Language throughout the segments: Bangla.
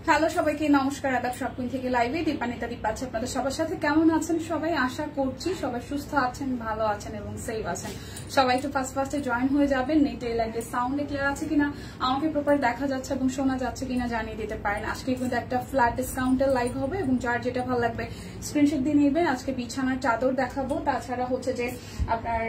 হ্যালো সবাইকে নমস্কার, আদাব শপিং থেকে লাইভে দীপানিতা দীপ আছে আপনাদের সবার সাথে। কেমন আছেন সবাই? আশা করছি সবাই সুস্থ আছেন, ভালো আছেন এবং সেফ আছেন। সবাই একটু ফার্স্টে জয়েন হয়ে যাবেন। নেটে লাইভে সাউন্ড ক্লিয়ার আছে কিনা, আমাকে প্রপার দেখা যাচ্ছে এবং শোনা যাচ্ছে কিনা জানিয়ে দিতে পারেন। আজকে কিন্তু একটা ফ্ল্যাট ডিসকাউন্টের লাইভ হবে এবং যার যেটা ভালো লাগবে স্ক্রিনশট দিয়ে নেবেন। আজকে বিছানার চাদর দেখাবো, তাছাড়া হচ্ছে যে আপনার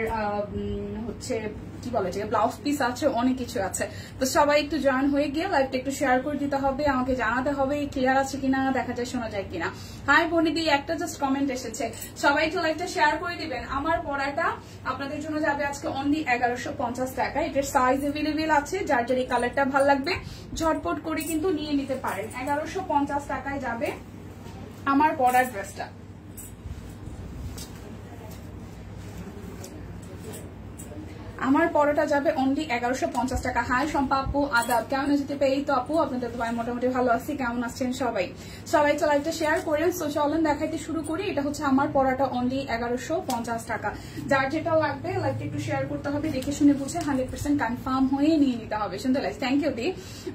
হচ্ছে কি বলে যে ব্লাউজ পিস আছে, অনেক কিছু আছে। তো সবাই একটু জয়েন হয়ে গিয়ে লাইভটা একটু শেয়ার করে দিতে হবে, আমাকে জানাতে হবে ক্লিয়ার আছে কিনা, দেখা যায় শোনা যায় কিনা। হাই বনিদি, একটা জাস্ট কমেন্ট এসেছে, সবাই একটু লাইভটা শেয়ার করে দিবেন। আমার পড়াটা আপনাদের জন্য যাবে আজকে অনলি 1150 টাকা। এটার সাইজ এভেলেবেল আছে, যার যার এই কালারটা ভালো লাগবে ঝটপট করে কিন্তু নিয়ে নিতে পারেন। 1150 টাকায় যাবে আমার পড়ার ড্রেসটা। আমার পরোটা যাবে অনলি 1150 টাকা। হাই শম্পা আপু, আদাব, কেমন যেতে পেয়ে তো আপু আপনাদের তো মোটামুটি ভালো আছি। কেমন আছেন সবাই? সবাই তো লাইভটা শেয়ার করেন। সো চলেন দেখাইতে শুরু করি। এটা হচ্ছে আমার পরোটা অনলি 1150 টাকা। যার যেটা লাগবে লাইভটা একটু শেয়ার করতে হবে, দেখে শুনে বুঝে 100% কনফার্ম হয়ে নিয়ে নিতে হবে। শুনতে লাইভ থ্যাংক ইউ দি।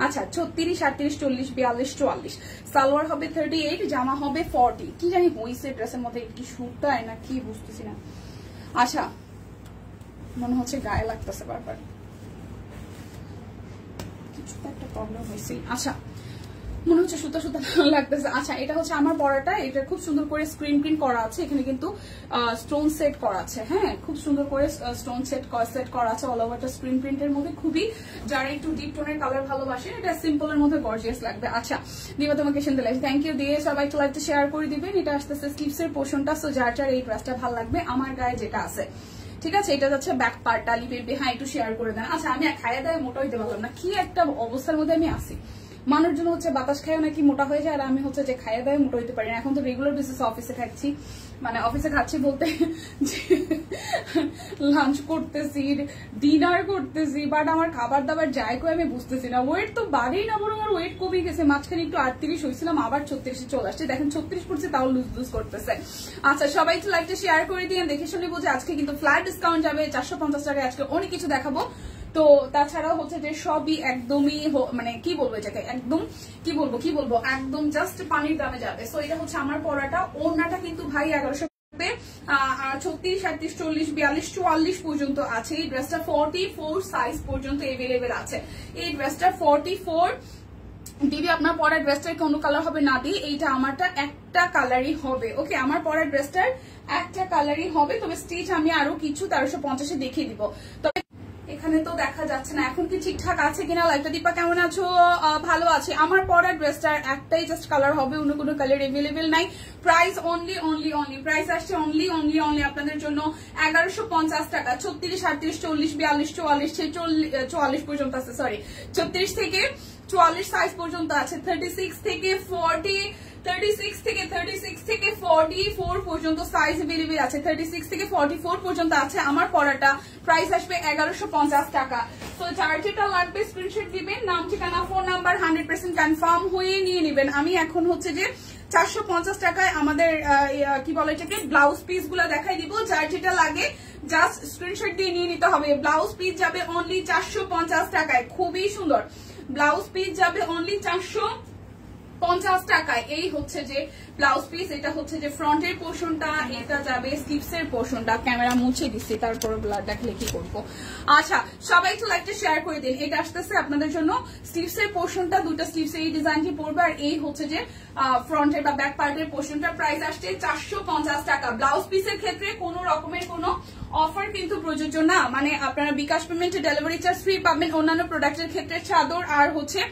আচ্ছা 36, 38, 40, 42, 44, সালোয়ার হবে 38, জামা হবে 40। কি জানি হইছে ড্রেসের মধ্যে, কি সুটটা না কি বুঝতেছি না। আচ্ছা মনে হচ্ছে গায়ে লাগতেছে বারবার, কিছু একটা প্রবলেম হয়েছে। আচ্ছা মনে হচ্ছে সুতা সুতা লাগতেছে। আচ্ছা এটা হচ্ছে আমার পরাটা, এটা খুব সুন্দর করে স্ক্রিন প্রিন্ট করা আছে, এখানে কিন্তু স্টোন সেট করা আছে। হ্যাঁ খুব সুন্দর করে স্টোন সেট করা আছে অল ওভারটা স্ক্রিন প্রিন্টের মধ্যে। খুবই যারা একটু ডিপ টোনের কালার ভালোবাসেন, এটা সিম্পলের মধ্যে গর্জিয়াস লাগবে। আচ্ছা দিবা তোমাকে শুনতে লাগবে, থ্যাংক ইউ দিয়ে সবাই একটু লাইভটা শেয়ার করে দিবেন। এটা আসতেছে স্লিভসের পোর্শনটা। সো যার যার এই ড্রেসটা ভালো লাগবে আমার গায়ে যেটা আছে, ঠিক আছে। এটা যাচ্ছে ব্যাক পার্টটা, লিপের হ্যাঁ একটু শেয়ার করে দেন। আচ্ছা আমি খাইয়া দায় মোটা হইতে পারলাম না, কি একটা অবস্থার মধ্যে আমি আসি। মানুষজন হচ্ছে বাতাস খায় নাকি মোটা হয়ে যায়, আর আমি হচ্ছে যে খাইয়া দায় মোটা হইতে পারি না। এখন তো রেগুলার বেসিসে অফিসে খাচ্ছি, মানে অফিসে খাচ্ছি বলতে লাঞ্চ করতেছি, ডিনার করতেছি, বাট আমার খাবার দাবার যায় কই আমি বুঝতেছি না। ওয়েট তো বাড়েই না, বরং আমার ওয়েট কমে গেছে। মাঝখানে একটু 38 হয়েছিলাম, আবার 36 চলে আসছে। দেখেন 36 পড়ছে, তাও লুজ করতেছে। আচ্ছা সবাই একটু লাইভটা শেয়ার করে দিয়ে দেখে শুনে বুঝে আজকে কিন্তু ফ্ল্যাট ডিসকাউন্ট যাবে 450 টাকায়। আজকে অনেক কিছু দেখাবো। তো তাছাড়াও হচ্ছে যে সবই একদমই মানে কি বলবো এটাকে, একদম কি বলবো একদম জাস্ট পানির দামে যাবে। সো এটা হচ্ছে আমার পরাটা। ওড়নাটা কিন্তু ভাই 1100 36, 38, 40, 42, 44 পর্যন্ত আছে। এই ড্রেসটা 44 সাইজ পর্যন্ত এভেলেবেল আছে। এই ড্রেসটা 44 দিদি আপনার পরার ড্রেসটার কোনো কালার হবে না দি, এইটা আমারটা একটা কালারই হবে। ওকে আমার পরার ড্রেসটার একটা কালারই হবে, তবে স্টিচ আমি আরো কিছু 1350 দেখিয়ে দিব। তবে এখানে তো দেখা যাচ্ছে না, এখন কি ঠিকঠাক আছে কিনা লাইভটা। দীপা কেমন আছো? ভালো আছে। আমার পরার ড্রেসটার একটাই জাস্ট কালার হবে, অন্য কোনো কালার এভেলেবেল নাই। প্রাইস অনলি প্রাইস আসছে অনলি আপনাদের জন্য 1150 টাকা। 36, 38, 40, 42, 44 পর্যন্ত আছে, সরি 36 থেকে 44 সাইজ পর্যন্ত আছে। 36 থেকে 44 পর্যন্ত সাইজ এভেলেবেল আছে। 36 থেকে 44 পর্যন্ত আছে আমার পরাটা। প্রাইস আসবে 1150 টাকা। তো যার যেটা লাগবে স্ক্রিনশট দিবেন, নাম ঠিকানা ফোন নাম্বার 100% কনফার্ম হয়ে নিয়ে নেবেন। আমি এখন হচ্ছে যে 450 টাকায় আমাদের কি বলে এটাকে ব্লাউজ পিস গুলো দেখাই দিব। যার যেটা লাগে জাস্ট স্ক্রিনশট দিয়ে নিয়ে নিতে হবে। ব্লাউজ পিস যাবে অনলি 450 টাকায়, খুবই সুন্দর ব্লাউজ পিস যাবে অনলি 450 টাকায়। এই হচ্ছে যে ব্লাউজ পিস, এটা হচ্ছে যে ফ্রন্টের পোর্শনটা, এটা যাবে স্লিভসের পোর্শনটা। ক্যামেরা মুছে দিচ্ছি, তারপর ব্লাড দেখলে কি করবো। আচ্ছা সবাই একটু লাইকটা শেয়ার করে দিন। এটা আসতেছে আপনাদের জন্য স্লিভসের পোর্শনটা, দুটো স্লিভস এই ডিজাইনটি পড়বে, আর এই হচ্ছে যে ফ্রন্টের বা ব্যাক পার্টের পোর্শনটা। প্রাইস আসছে 450 টাকা। ব্লাউজ পিসের ক্ষেত্রে কোনো রকমের কোনো অফার কিন্তু প্রযোজ্য না, মানে আপনারা বিকাশ পেমেন্টে ডেলিভারি চার্জ ফ্রি পাবেন। অন্যান্য প্রোডাক্টের ক্ষেত্রে চাদর আর হচ্ছে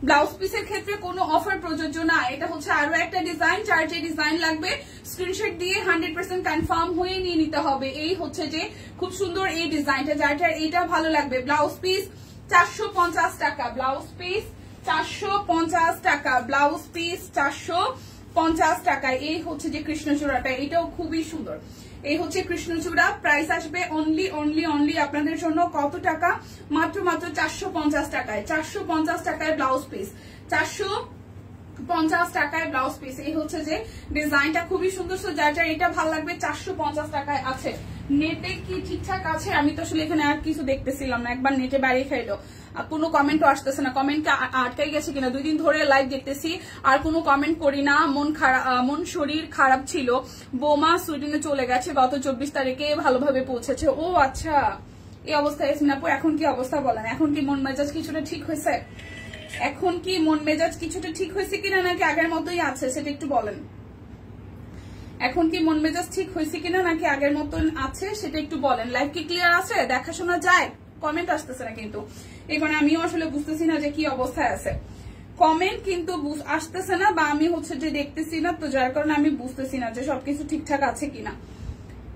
ব্লাউজ পিসের ক্ষেত্রে কোনো অফার প্রযোজ্য না। এটা হচ্ছে আরো একটা ডিজাইন, যার যে ডিজাইন লাগবে স্ক্রিনশট দিয়ে 100% কনফার্ম হয়ে নিয়ে নিতে হবে। এই হচ্ছে যে খুব সুন্দর এই ডিজাইনটা, যার এইটা ভালো লাগবে। ব্লাউজ পিস 450 টাকা, ব্লাউজ পিস 450 টাকা, ব্লাউজ পিস 450 টাকায়। এই হচ্ছে যে কৃষ্ণচূড়াটা, এটাও খুবই সুন্দর। এই হচ্ছে কৃষ্ণচূড়া। প্রাইস আসবে অনলি আপনাদের জন্য কত টাকা? মাত্র 450 টাকায়। 450 টাকায় ব্লাউজ পিস, 450 টাকায় ব্লাউজ পিস। এই হচ্ছে যে ডিজাইনটা খুবই সুন্দর। সো যার যার এটা ভালো লাগবে 450 টাকায় আছে। নেটে কি ঠিকঠাক আছে? আমি তো আসলে এখানে আর কিছু দেখতেছিলাম না, একবার নেটে বাড়িয়ে খাইলো। কোনো কমেন্টও আসতেছে না, কমেন্টটা আটকাই গেছে কিনা। 2 দিন ধরে লাইভ দেখতেছি আর কোনো কমেন্ট করি না। মন শরীর খারাপ ছিল। বোমা সুইডেনে চলে গেছে গত 24 তারিখে, ভালোভাবে পৌঁছেছে। ও আচ্ছা, এই অবস্থায় ইয়াসমিন আপু এখন কি অবস্থা বলেন? এখন কি মন মেজাজ কিছুটা ঠিক হয়েছে? এখন কি মন মেজাজ কিছুটা ঠিক হয়েছে কিনা, নাকি আগের মতোই আছে সেটা একটু বলেন। এখন কি মন মেজাজ ঠিক হয়েছে কিনা নাকি আগের মতন আছে সেটা একটু বলেন। লাইভ কি ক্লিয়ার আছে? দেখাশোনা যায়? কমেন্ট আসতেছে না কিন্তু, এই কারণে আমিও আসলে বুঝতেছি না যে কি অবস্থায় আছে। কমেন্ট কিন্তু আসতেছে না, বা আমি হচ্ছে যে দেখতেছি না, তো যার কারণে আমি বুঝতেছি না যে সবকিছু ঠিকঠাক আছে কিনা।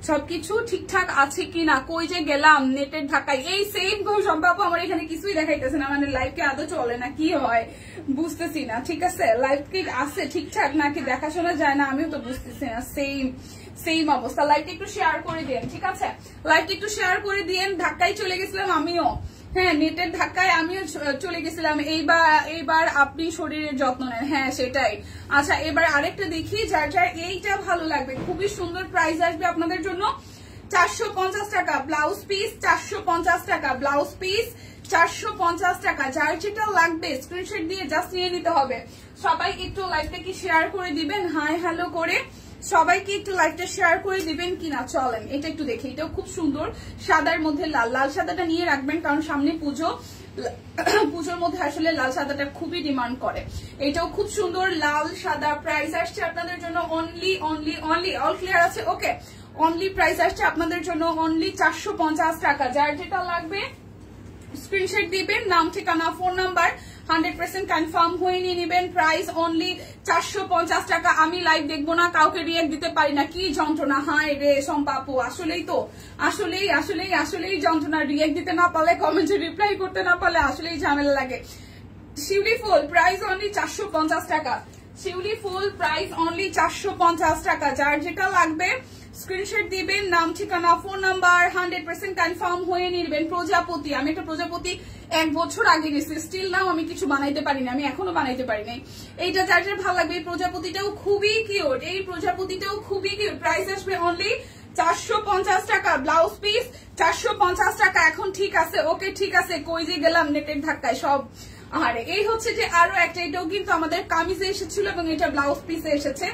সবকিছু ঠিকঠাক আছে কিনা। কই যে গেলাম নেটের ঢাকায়, এই সেম সম্ভব আমার এখানে কিছুই দেখাইতেছে না। মানে লাইভ কি আদৌ চলে না কি হয় বুঝতেছি না। ঠিক আছে, লাইভ কি আছে ঠিকঠাক নাকি দেখাশোনা যায় না আমিও তো বুঝতেছি না। সেম অবস্থা। লাইভটা একটু শেয়ার করে দিন, ঠিক আছে? লাইভটা একটু শেয়ার করে দিন। ঢাকায় চলে গেছিলাম আমিও, হ্যাঁ নেটের ধাক্কায় আমিও চলে গেছিলাম। এইবার আপনি শরীরের যত্ন নেন। হ্যাঁ সেটাই। আচ্ছা এবার আরেকটা দেখি, যার যার এইটা ভালো লাগবে, খুবই সুন্দর প্রাইস আসবে আপনাদের জন্য 450 টাকা ব্লাউজ পিস। 450 টাকা ব্লাউজ পিস, 450 টাকা। যার যেটা লাগবে স্ক্রিনশট দিয়ে জাস্ট নিয়ে নিতে হবে। সবাই একটু লাইভটা কি শেয়ার করে দিবেন, হাই হ্যালো করে সবাইকে একটু লাইভটা শেয়ার করে দিবেন কিনা। চলেন এটা একটু দেখি, এটাও খুব সুন্দর। সাদার মধ্যে লাল, লাল সাদাটা নিয়ে রাখবেন কারণ সামনে পুজো, পুজোর মধ্যে আসলে লাল সাদাটা খুবই ডিমান্ড করে। এটাও খুব সুন্দর লাল সাদা। প্রাইস আসছে আপনাদের জন্য অনলি অল ক্লিয়ার আছে? ওকে, অনলি প্রাইস আসছে আপনাদের জন্য অনলি 450 টাকা। যার যেটা লাগবে স্ক্রিনশট দিবেন, নাম ঠিকানা ফোন নাম্বার 100% কনফার্ম হয়ে নিয়ে নেবেন। প্রাইস অনলি 450 টাকা। আমি লাইভ দেখবো না, কাউকে রিয়েক্ট দিতে পারি না, কি যন্ত্রণা। হায় রে সম্পাপু, আসলেই তো আসলেই যন্ত্রণা। রিয়েক্ট দিতে না পারলে, কমেন্টে রিপ্লাই করতে না পারলে আসলেই ঝামেলা লাগে। শিউলি ফুল প্রাইস অনলি 450 টাকা। শিউলি ফুল প্রাইস অনলি 450 টাকা। যার যেটা লাগবে স্ক্রিনশট দিবেন, নাম ঠিকানা ফোন নাম্বার 100% কনফার্ম হয়ে নিবেন। প্রজাপতি, আমি একটা প্রজাপতি 1 বছর আগে নিয়েছি, স্টিল নাও আমি কিছু বানাইতে পারিনি, আমি এখনো বানাইতে পারি নাই। এইটা যার যার ভালো লাগবে। এই প্রজাপতিটাও খুবই কিউট, এই প্রজাপতিটাও খুবই কিউট। প্রাইস আসবে অনলি 450 টাকা ব্লাউজ পিস, 450 টাকা। এখন ঠিক আছে? ওকে ঠিক আছে। কই যে গেলাম নেটের ধাক্কায় সব। আর এই হচ্ছে যে আরো একটা, এটাও কিন্তু আমাদের কামিজে এসেছিল এবং এটা ব্লাউজ পিসে এসেছে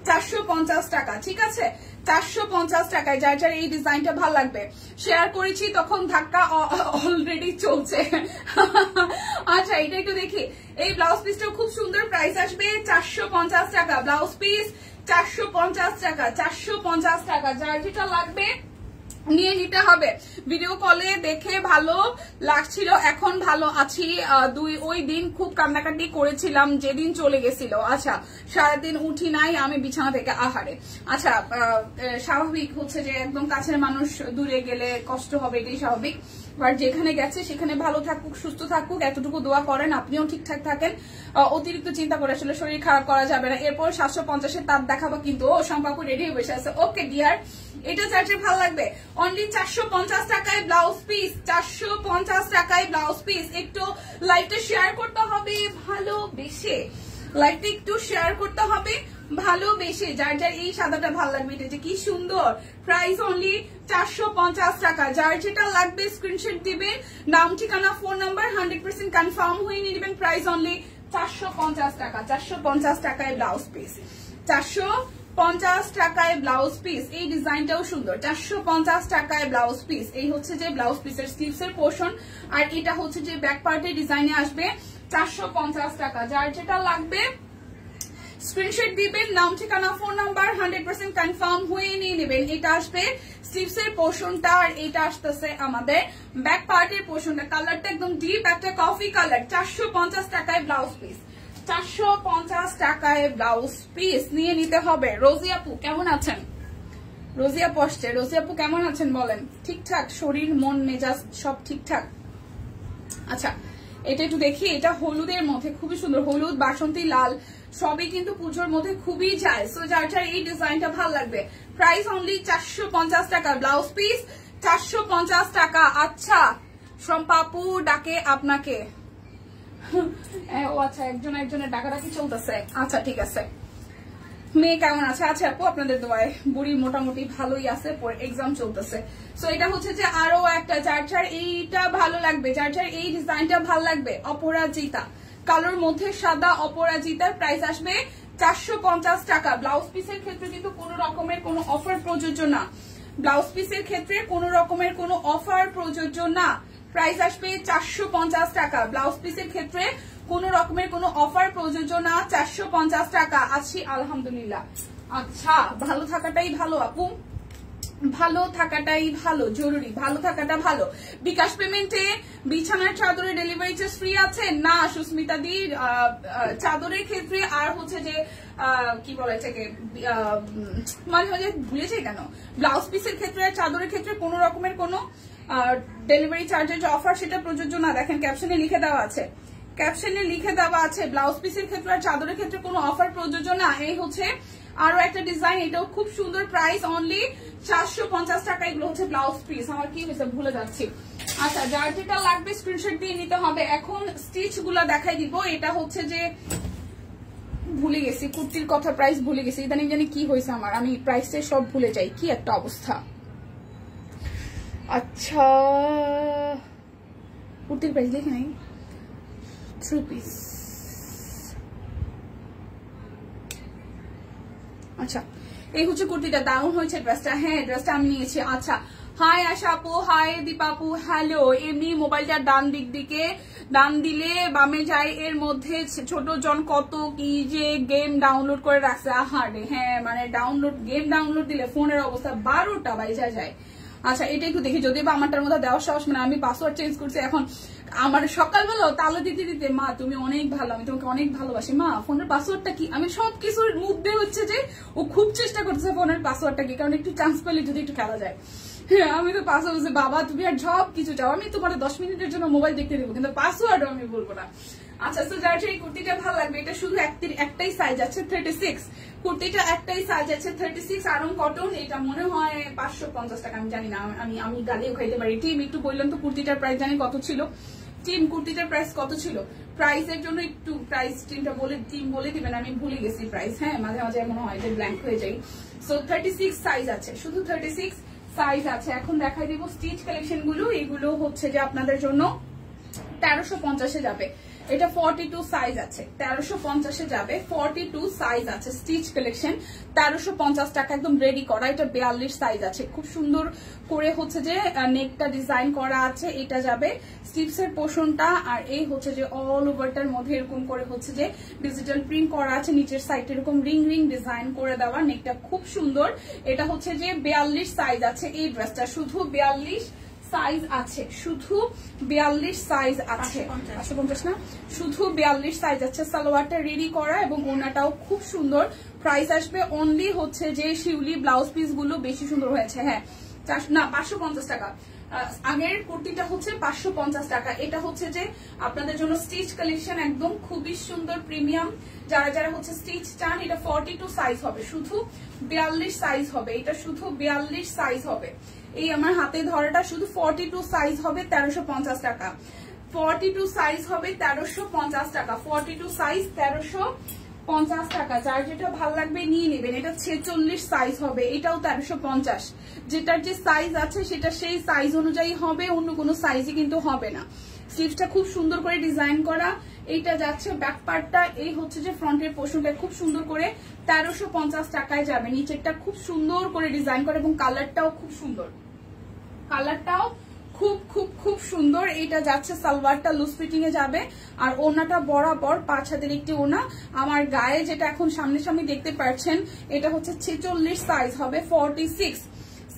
450 টাকা। ঠিক আছে, 450 টাকায়। যার যার এই ডিজাইনটা ভালো লাগবে শেয়ার করেছি, তখন ধাক্কা অলরেডি চলছে। আচ্ছা এটা একটু দেখি, এই ব্লাউজ পিসটাও খুব সুন্দর। প্রাইস আসবে 450 টাকা ব্লাউজ পিস, 450 টাকা। 450 টাকা। যার যেটা লাগবে নিয়ে নিতে হবে। ভিডিও কলে দেখে ভালো লাগছিল, এখন ভালো আছি। ওই দিন খুব কান্নাকাটি করেছিলাম যেদিন চলে গেছিল। আচ্ছা সারাদিন উঠি নাই আমি বিছানা থেকে। আহারে, আচ্ছা স্বাভাবিক হচ্ছে যে একদম কাছের মানুষ দূরে গেলে কষ্ট হবে, এটাই স্বাভাবিক। বাট যেখানে গেছে সেখানে ভালো থাকুক, সুস্থ থাকুক, এতটুকু দোয়া করেন, আপনিও ঠিকঠাক থাকেন। অতিরিক্ত চিন্তা করে আসলে শরীর খারাপ করা যাবে না। এরপর 750-এর তার দেখাবো কিন্তু। ও সম্পাপু রেডি হয়ে বসে আছে। ওকে ডিয়ার, এটা যার ভালো লাগবে অনলি 450 টাকায় ব্লাউজ পিস, 450 টাকায় ব্লাউজ পিস। একটু লাইভটা শেয়ার করতে হবে ভালোবেসে, লাইভটা একটু শেয়ার করতে হবে ভালোবেসে। যার যার এই সাদাটা ভালো লাগবে, এটা যে কি সুন্দর। প্রাইস অনলি 450 টাকা। যার যেটা লাগবে স্ক্রিনশট দিবেন, নাম ঠিকানা ফোন নাম্বার 100% কনফার্ম হয়ে নিয়ে নেবেন। প্রাইস অনলি 450 টাকা। 450 টাকায় ব্লাউজ পিস, 450 টাকায় ব্লাউজ পিস। এই ডিজাইনটাও সুন্দর। 450 টাকায় ব্লাউজ পিস। এই হচ্ছে যে ব্লাউজ পিসের স্লিভস এর পোর্শন, আর এটা হচ্ছে যে ব্যাক পার্টের ডিজাইনে আসবে 450 টাকা। যার যেটা লাগবে স্ক্রিনশট দিবেন, নাম ঠিকানা ফোন নাম্বার 100% কনফার্ম হয়ে নিয়ে নেবেন। এটা আসবে স্লিভস এর পোর্শনটা, আর এটা আসতেছে আমাদের ব্যাক পার্টের পোর্শনটা। কালারটা একদম ডিপ একটা কফি কালার। 450 টাকায় ব্লাউজ পিস, 450 টাকায় ব্লাউজ পিস নিয়ে নিতে হবে। রোজি আপু কেমন আছেন? রোজি আপু আসছে। রোজি আপু কেমন আছেন বলেন? ঠিকঠাক শরীর মন মেজাজ সব ঠিকঠাক? আচ্ছা এটা একটু দেখি, এটা হলুদের মধ্যে খুবই সুন্দর। হলুদ, বাসন্তী লাল সবই কিন্তু পুজোর মধ্যে খুবই যায়। সো যার যার এই ডিজাইনটা ভালো লাগবে। প্রাইস অনলি 450 টাকা ব্লাউজ পিস, 450 টাকা। আচ্ছা সম্পাপু ডাকে আপনাকে, ও আচ্ছা, একজনের ডাকাডাকি চলতেছে। আচ্ছা ঠিক আছে। মেয়ে কেমন আছে? আচ্ছা আপু আপনাদের দোয়ায় বুড়ি মোটামুটি ভালোই আছে, এক্সাম চলতেছে। সো এটা হচ্ছে যে আরো একটা চার্জার, এইটা ভালো লাগবে, চার্জার এই ডিজাইনটা ভালো লাগবে, অপরাজিতা কালোর মধ্যে সাদা অপরাজিতার প্রাইস আসবে 450 টাকা। ব্লাউজ পিসের ক্ষেত্রে কিন্তু কোনো রকমের কোনো অফার প্রযোজ্য না, ব্লাউজ পিসের ক্ষেত্রে কোনো রকমের কোনো অফার প্রযোজ্য না, প্রাইস আসবে 450 টাকা। ব্লাউজ পিসের ক্ষেত্রে কোন রকমের কোনো অফার প্রযোজ্য না, 450 টাকা। আছি আলহামদুলিল্লাহ। আচ্ছা ভালো থাকাটাই ভালো আপু, ভালো থাকাটাই ভালো, জরুরি ভালো থাকাটা ভালো। বিকাশ পেমেন্টে বিছানার চাদরের ডেলিভারি চার্জ ফ্রি আছে না সুস্মিতা দি? চাদরের ক্ষেত্রে আর হচ্ছে যে কি বলে এটাকে মাঝে মাঝে ভুলে যাই কেন, ব্লাউজ পিসের ক্ষেত্রে চাদরের ক্ষেত্রে কোন রকমের কোনো ডেলিভারি চার্জের যে অফার সেটা প্রযোজ্য না। দেখেন ক্যাপশনে লিখে দেওয়া আছে, ক্যাপশনে লিখে দেওয়া আছে ব্লাউজ পিসের ক্ষেত্রে আর চাদরের ক্ষেত্রে কোনো অফার প্রযোজ্য না। এই হচ্ছে আরো একটা ডিজাইন, এটাও খুব সুন্দর, প্রাইস অনলি 450 টাকা। এগুলো হচ্ছে ব্লাউজ পিস, আমার কি হয়েছে ভুলে যাচ্ছি। আচ্ছা যার যেটা লাগবে স্ক্রিনশট দিয়ে নিতে হবে। এখন স্টিচ গুলা দেখাই দিব। এটা হচ্ছে যে ভুলে গেছি, কুর্তির কথা প্রাইস ভুলে গেছি, ইদানিং জানি কি হয়েছে আমার, আমি প্রাইসে সব ভুলে যাই, কি একটা অবস্থা। আচ্ছা কুর্তির প্রাইস লিখে নাই, 3 পিস। আচ্ছা এই হচ্ছে কুর্তিটা, দারুণ হয়েছে ড্রেসটা। হ্যাঁ ড্রেসটা আমি নিয়েছি। আচ্ছা হাই আশা আপু, হাই দীপাপু, হ্যালো। এমনি মোবাইলটা ডান দিকে ডান দিলে বামে যায়, এর মধ্যে ছোট জন কত কি যে গেম ডাউনলোড করে রাখছে। আহারে হ্যাঁ মানে গেম ডাউনলোড দিলে ফোনের অবস্থা 12টা বাইজা যায়। আচ্ছা এটা একটু দেখি, যদি বা আমারটার মধ্যে দেওয়ার সাহস, মানে আমি পাসওয়ার্ড চেঞ্জ করছি এখন। আমার সকালবেলা তালা দিতে দিতে মা তুমি অনেক ভালো, আমি তোমাকে অনেক ভালোবাসি, মা ফোনের পাসওয়ার্ডটা কি, আমি সবকিছুর মধ্যে হচ্ছে যে ও খুব চেষ্টা করতেছে ফোনের পাসওয়ার্ডটা কি, কারণ একটু চান্স পেলে যদি একটু খেলা যায়। হ্যাঁ আমি তো পাসওয়ার্ড বলছি বাবা তুমি আর সব কিছু চাও, আমি তোমার 10 মিনিটের জন্য মোবাইল দেখতে দেবো, কিন্তু পাসওয়ার্ডও আমি বলবো না। আচ্ছা তো যার এই কুর্তিটা ভালো লাগবে, এটা শুধু একটাই সাইজ আছে 36, কুর্তিটা একটাই সাইজ আছে 36, আরং কটন। এটা মনে হয় 550 টাকা, আমি জানি না, আমি গালিও খাইতে পারি। টিম একটু বললাম তো কুর্তিটার প্রাইস জানি কত ছিল, টিম কুর্তিটার প্রাইস কত ছিল, প্রাইসের জন্য একটু প্রাইস টিম বলে দিবেন, আমি ভুলে গেছি প্রাইস। হ্যাঁ মাঝে মাঝে মনে হয় যে ব্ল্যাঙ্ক হয়ে যাই। সো 36 সাইজ আছে, শুধু 36 সাইজ আছে। এখন দেখাই দিব স্টিচ কালেকশন গুলো, এগুলো হচ্ছে যে আপনাদের জন্য 1350 যাবে। এটা 42 সাইজ আছে, 1350 যাবে, 42 সাইজ আছে। স্টিচ কালেকশন 1350 টাকা, একদম রেডি করা। এটা 42 সাইজ আছে, খুব সুন্দর করে হচ্ছে যে নেকটা ডিজাইন করা আছে। এটা যাবে স্লিভসের পোর্শনটা, আর এই হচ্ছে যে অল ওভারটার মধ্যে এরকম করে হচ্ছে যে ডিজিটাল প্রিন্ট করা আছে, নিচের সাইড এরকম রিং ডিজাইন করে দেওয়া। নেকটা খুব সুন্দর। এটা হচ্ছে যে 42 সাইজ আছে এই ড্রেসটা, শুধু 42 সাইজ আছে, শুধু 42 সাইজ আছে, 550 না, শুধু 42 সাইজ আছে। সালোয়ারটা রেডি করা এবং ওনাটাও খুব সুন্দর। প্রাইস আসবে অনলি হচ্ছে যে শিউলি ব্লাউজ পিস গুলো বেশি সুন্দর হয়েছে। হ্যাঁ না 550 টাকা। আগের কুর্তিটা হচ্ছে 550 টাকা। এটা হচ্ছে যে আপনাদের জন্য স্টিচ কালেকশন, একদম খুবই সুন্দর প্রিমিয়াম। যারা যারা হচ্ছে স্টিচ চান, এটা 42 সাইজ হবে, শুধু 42 সাইজ হবে, এটা শুধু 42 সাইজ হবে। এই আমার হাতে ধরাটা শুধু 42 সাইজ হবে 1350 টাকা, 42 সাইজ হবে 1350 টাকা, 42 সাইজ 1350 টাকা। যার যেটা ভালো লাগবে নিয়ে নেবেন। এটা 46 সাইজ হবে, এটাও 1350। যেটার যে সাইজ আছে সেটা সেই সাইজ অনুযায়ী হবে, অন্য কোনো সাইজই কিন্তু হবে না। স্লিভসটা খুব সুন্দর করে ডিজাইন করা। এইটা যাচ্ছে ব্যাক পার্টটা, এই হচ্ছে যে ফ্রন্টের পোর্শনটা খুব সুন্দর করে 1350 টাকায় যাবে। নিচেরটা খুব সুন্দর করে ডিজাইন করে এবং কালারটাও খুব সুন্দর, কালারটাও খুব খুব খুব সুন্দর। এটা যাচ্ছে সালোয়ারটা লুজ ফিটিং এ যাবে, আর ওনাটা বরাবর 5 হাতের একটি ওনা। আমার গায়ে যেটা এখন সামনে দেখতে পাচ্ছেন, এটা হচ্ছে 46 সাইজ হবে, 46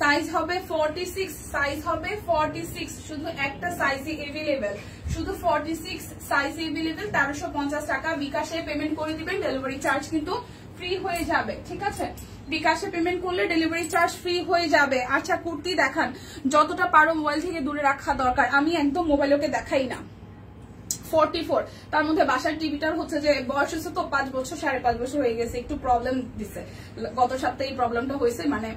সাইজ হবে, 46 সাইজ হবে, 46 শুধু একটা সাইজই এভেলেবেল, শুধু 46 সাইজ এভেলেবেল। 1350 টাকা। বিকাশে পেমেন্ট করে দিবেন, ডেলিভারি চার্জ কিন্তু ফ্রি হয়ে যাবে। ঠিক আছে, বিকাশে পেমেন্ট করলে ডেলিভারি চার্জ ফ্রি হয়ে যাবে। আচ্ছা কুর্তি দেখান, যতটা পারো মোবাইল থেকে দূরে রাখা দরকার। আমি একদম মোবাইল ওকে দেখাই না, 44, তার মধ্যে বাসার টিভিটার হচ্ছে যে বয়স হচ্ছে তো 5 বছর 5.5 বছর হয়ে গেছে, একটু প্রবলেম দিচ্ছে। গত সপ্তাহে এই প্রবলেমটা হয়েছে, মানে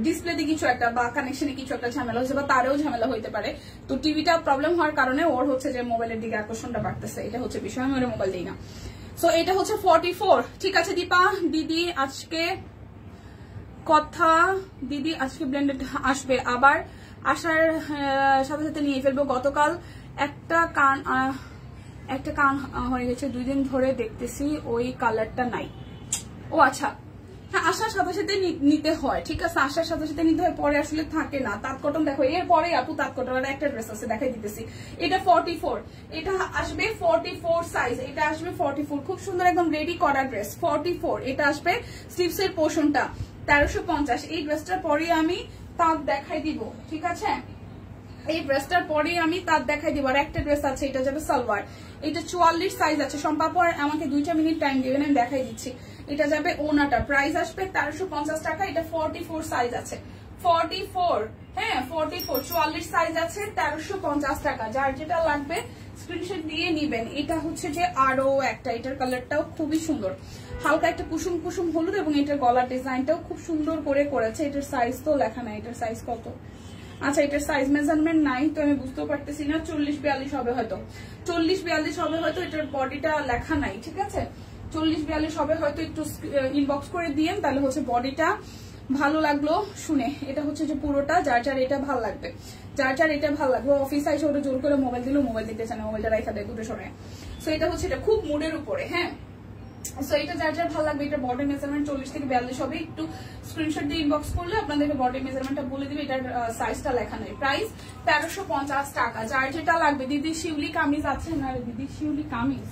ডিসপ্লেতে কিছু একটা বা কানেকশনে কিছু একটা ঝামেলা হয়েছে বা তারেও ঝামেলা হইতে পারে। তো টিভিটা প্রবলেম হওয়ার কারণে ওর হচ্ছে যে মোবাইলের দিকে আকর্ষণটা বাড়তেছে, এটা হচ্ছে বিষয়। আমি ওর মোবাইল দিই না। সো এটা হচ্ছে 44। ঠিক আছে দীপা দিদি, আজকে কথা দিদি আজকে ব্লেন্ডেড আসবে, আবার আসার সাথে সাথে নিয়ে ফেলবো। গতকাল একটা কান হয়ে গেছে, 2 দিন ধরে দেখতেছি ওই কালারটা নাই। ও আচ্ছা, হ্যাঁ আসার সাথে সাথে নিতে হয়, ঠিক আছে, আসার সাথে সাথে নিতে হয়, পরে আসলে থাকে না। তাঁত কটন দেখো, এর পরে আপু তাঁত কটনের একটা ড্রেস আছে, দেখাই দিতেছি। এটা 44, এটা আসবে 44 সাইজ, এটা আসবে 44, খুব সুন্দর একদম রেডি করা ড্রেস 44। এটা আসবে স্লিভস এর পোর্শনটা 1350। এই ড্রেসটার পরে আমি তাঁত দেখাই দিব, ঠিক আছে, এই ড্রেসটার পরে আমি তাঁত দেখাই দিব। আর একটা ড্রেস আছে, এটা যাবে সালোয়ার, এটা 44 সাইজ আছে। সম্পাপর আমাকে 2 মিনিট টাইম দিবেন, আমি দেখাই দিচ্ছি। এটা যাবে ওনাটা, প্রাইস আসবে 1350 টাকা। এটা 44 সাইজ আছে, 44, হ্যাঁ 44, 44 সাইজ আছে, 1350 টাকা। যার যেটা লাগবে স্ক্রিনশট দিয়ে নিবেন। এটা হচ্ছে যে আরো একটা, এটার কালারটাও খুবই সুন্দর, হালকা একটা কুসুম কুসুম হলুদ, এবং এটার গলার ডিজাইনটাও খুব সুন্দর করে করেছে। এটার সাইজ তো লেখা নাই, এটার সাইজ কত? আচ্ছা, এটার সাইজ মেজারমেন্ট নাই, তো আমি বুঝতেও পারতেছি না। 40-42 হবে হয়তো, 40-42 হবে হয়তো। এটার বডিটা লেখা নাই, ঠিক আছে, 40-42 হবে হয়তো। একটু ইনবক্স করে দিয়েন, তাহলে হচ্ছে বডিটা ভালো লাগলো শুনে। এটা হচ্ছে যে পুরোটা, যার যার এটা ভালো লাগবে, যার যার এটা ভালো লাগবে। অফিস আইসে ওটা জোর করে মোবাইল দিলেও মোবাইল দিতে চায় না, মোবাইলটা রাখা দেয় দুটো সময়। সো এটা হচ্ছে, এটা খুব মুডের উপরে, হ্যাঁ। সো এটা যার যার ভালো লাগবে। এটা বডি মেজারমেন্ট 40-42 হবে। একটু স্ক্রিনশট দিয়ে ইনবক্স করলে আপনাদেরকে বডি মেজারমেন্টটা বলে দিবে। এটার সাইজটা লেখা নেই। প্রাইস 1350 টাকা। যার যেটা লাগবে। দিদি শিউলি কামিজ আছে না? দিদি শিউলি কামিজ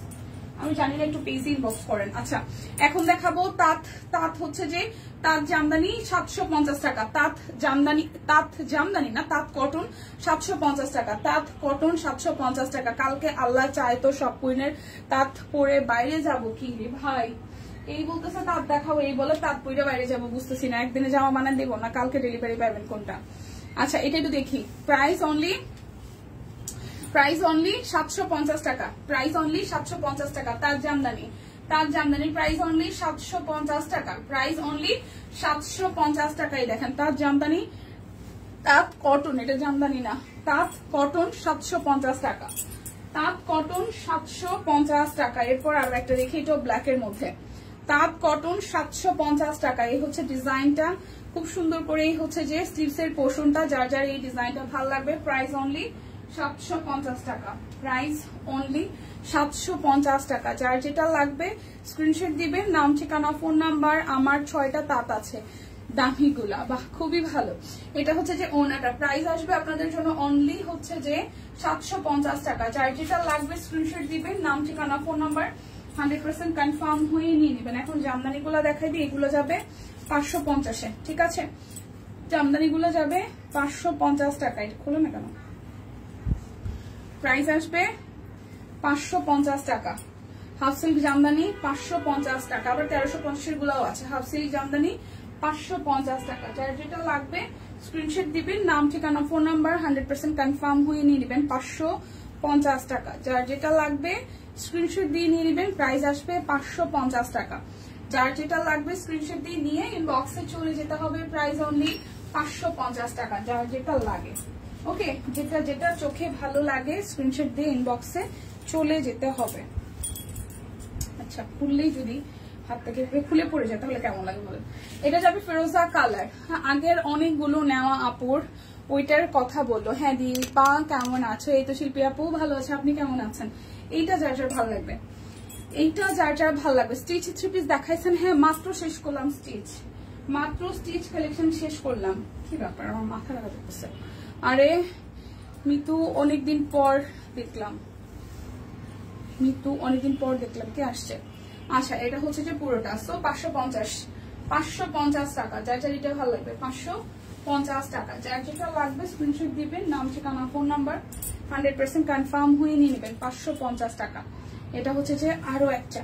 আমি জানি না, একটু পেজ ইনবক্স করেন। আচ্ছা, এখন দেখাবো তাঁত। তাঁত হচ্ছে যে তাঁত জামদানি 750 টাকা। তাঁত জামদানি না, তাঁত কটন 750 টাকা। তাঁত কটন 750 টাকা। কালকে আল্লাহ চায় তো সব কুইনের তাঁত পরে বাইরে যাব কি রে ভাই, এই বলতেছে তাঁত দেখাবো, এই বলে তাঁত পরে বাইরে যাবো, বুঝতেছি না। একদিনে জামা বানান দেবো না কালকে ডেলিভারি পাবেন কোনটা? আচ্ছা, এটা একটু দেখি। প্রাইস অনলি 750 টাকা। প্রাইস অনলি 750 টাকা। তাঁত জামদানি প্রাইস অনলি 750 টাকা। প্রাইস অনলি 750 টাকাই। দেখেন তাঁত জামদানি, তাঁত কটন, এটা জামদানি না, তাঁত কটন 750 টাকা। তাঁত কটন 750 টাকা। এরপর আরো একটা দেখি, এটা ব্ল্যাক এর মধ্যে। তাঁত কটন 750 টাকা। এই হচ্ছে ডিজাইনটা, খুব সুন্দর করে। এই হচ্ছে যে স্লিভস এর পোর্শনটা। যার যার এই ডিজাইনটা ভালো লাগবে, প্রাইস অনলি 750 টাকা। প্রাইস অনলি 750 টাকা। যার যেটা লাগবে স্ক্রিনশট দিবেন, নাম ঠিকানা ফোন নাম্বার। আমার 6টা তাঁত আছে দামিগুলা, বাহ খুবই ভালো। এটা হচ্ছে যে ওনাটা, প্রাইস আসবে আপনাদের জন্য অনলি হচ্ছে যে 750 টাকা। যার যেটা লাগবে স্ক্রিনশট দিবেন, নাম ঠিকানা ফোন নাম্বার 100% কনফার্ম হয়ে নিয়ে নেবেন। এখন জামদানি গুলা দেখাই দিই। এগুলো যাবে 550-এ, ঠিক আছে, জামদানি গুলো যাবে 550 টাকা। এটা খোলো না কেন? প্রাইস আসবে 550 টাকা। হাফ সিল্ক জামদানি 550 টাকা। আবার 1350 গুলাও আছে। হাফ সিল্ক জামদানি 550 টাকা। যার যেটা লাগবে স্ক্রিনশট দিবেন, নাম ঠিকানা ফোন নাম্বার 100% কনফার্ম হয়ে নিয়ে নেবেন। 550 টাকা। যার যেটা লাগবে স্ক্রিনশট দিয়ে নিয়ে নেবেন। প্রাইস আসবে 550 টাকা। যার যেটা লাগবে স্ক্রিনশট দিয়ে নিয়ে ইনবক্সে চলে যেতে হবে। প্রাইস অনলি 550 টাকা। যার যেটা লাগে, ওকে, যেটা যেটা চোখে ভালো লাগে স্ক্রিনশট দিয়ে ইনবক্সে চলে যেতে হবে। আচ্ছা, খুললেই যদি হাত থেকে খুলে পড়ে যায় তাহলে কেমন লাগে বলেন? এটা যাবে ফেরোজা কালার। আগের অনেকগুলো নেওয়া আপুর ওইটার কথা বললো। হ্যাঁ দীপা কেমন আছো? এই তো শিল্পী আপু ভালো আছে, আপনি কেমন আছেন? এইটা যার যার ভালো লাগবে, এইটা যার যার ভালো লাগবে। স্টিচ 3 পিস দেখাইছেন? হ্যাঁ মাত্র শেষ করলাম স্টিচ, মাত্র স্টিচ কালেকশন শেষ করলাম। কি ব্যাপার, আমার মাথা লাগা করতেছে। আরে মিতু অনেকদিন পর দেখলাম, কে আসছে? আচ্ছা, এটা হচ্ছে যে পুরোটা। সো 550 টাকা। যার যার এটা ভালো লাগবে 550 টাকা। যার যেটা লাগবে স্ক্রিনশট দিবেন, নাম ঠিকানা ফোন নাম্বার 100% কনফার্ম হয়ে নিয়ে নেবেন। 550 টাকা। এটা হচ্ছে যে আরো একটা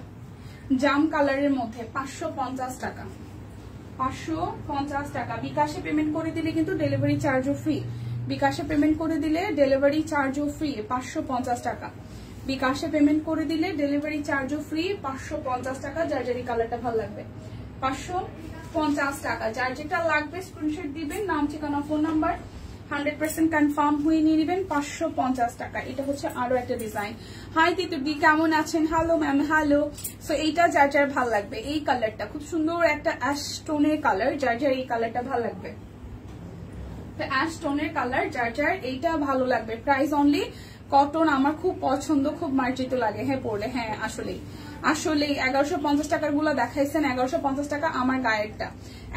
জাম কালারের মধ্যে 550 টাকা। 550 টাকা। বিকাশে পেমেন্ট করে দিলে কিন্তু ডেলিভারি চার্জও ফ্রি। বিকাশে পেমেন্ট করে দিলে ডেলিভারি চার্জও ফ্রি। 550 টাকা। বিকাশে পেমেন্ট করে দিলে ডেলিভারি চার্জও ফ্রি। 550 টাকা। যার যার এই কালারটা ভালো লাগবে 550 টাকা। যার যেটা লাগবে স্ক্রিনশট দিবেন, নাম ঠিকানা ফোন নাম্বার 100% কনফার্ম হয়ে নিয়ে নেবেন। 550 টাকা। এটা হচ্ছে আরো একটা ডিজাইন। হাই তিতুদি, কেমন আছেন? Hello ma'am, hello. সো এইটা যার যার ভালো লাগবে, এই কালারটা খুব সুন্দর একটা অ্যাশ টোনের কালার, যার যার এই কালারটা ভালো লাগবে, অ্যাশ টোনের কালার, যার যার এইটা ভালো লাগবে। প্রাইস অনলি কটন, আমার খুব পছন্দ, খুব মার্জিত লাগে হ্যাঁ পরলে। হ্যাঁ আসলেই আসলেই 1150 টাকার গুলো দেখাইছেন। 1150 টাকা আমার গায়েরটা,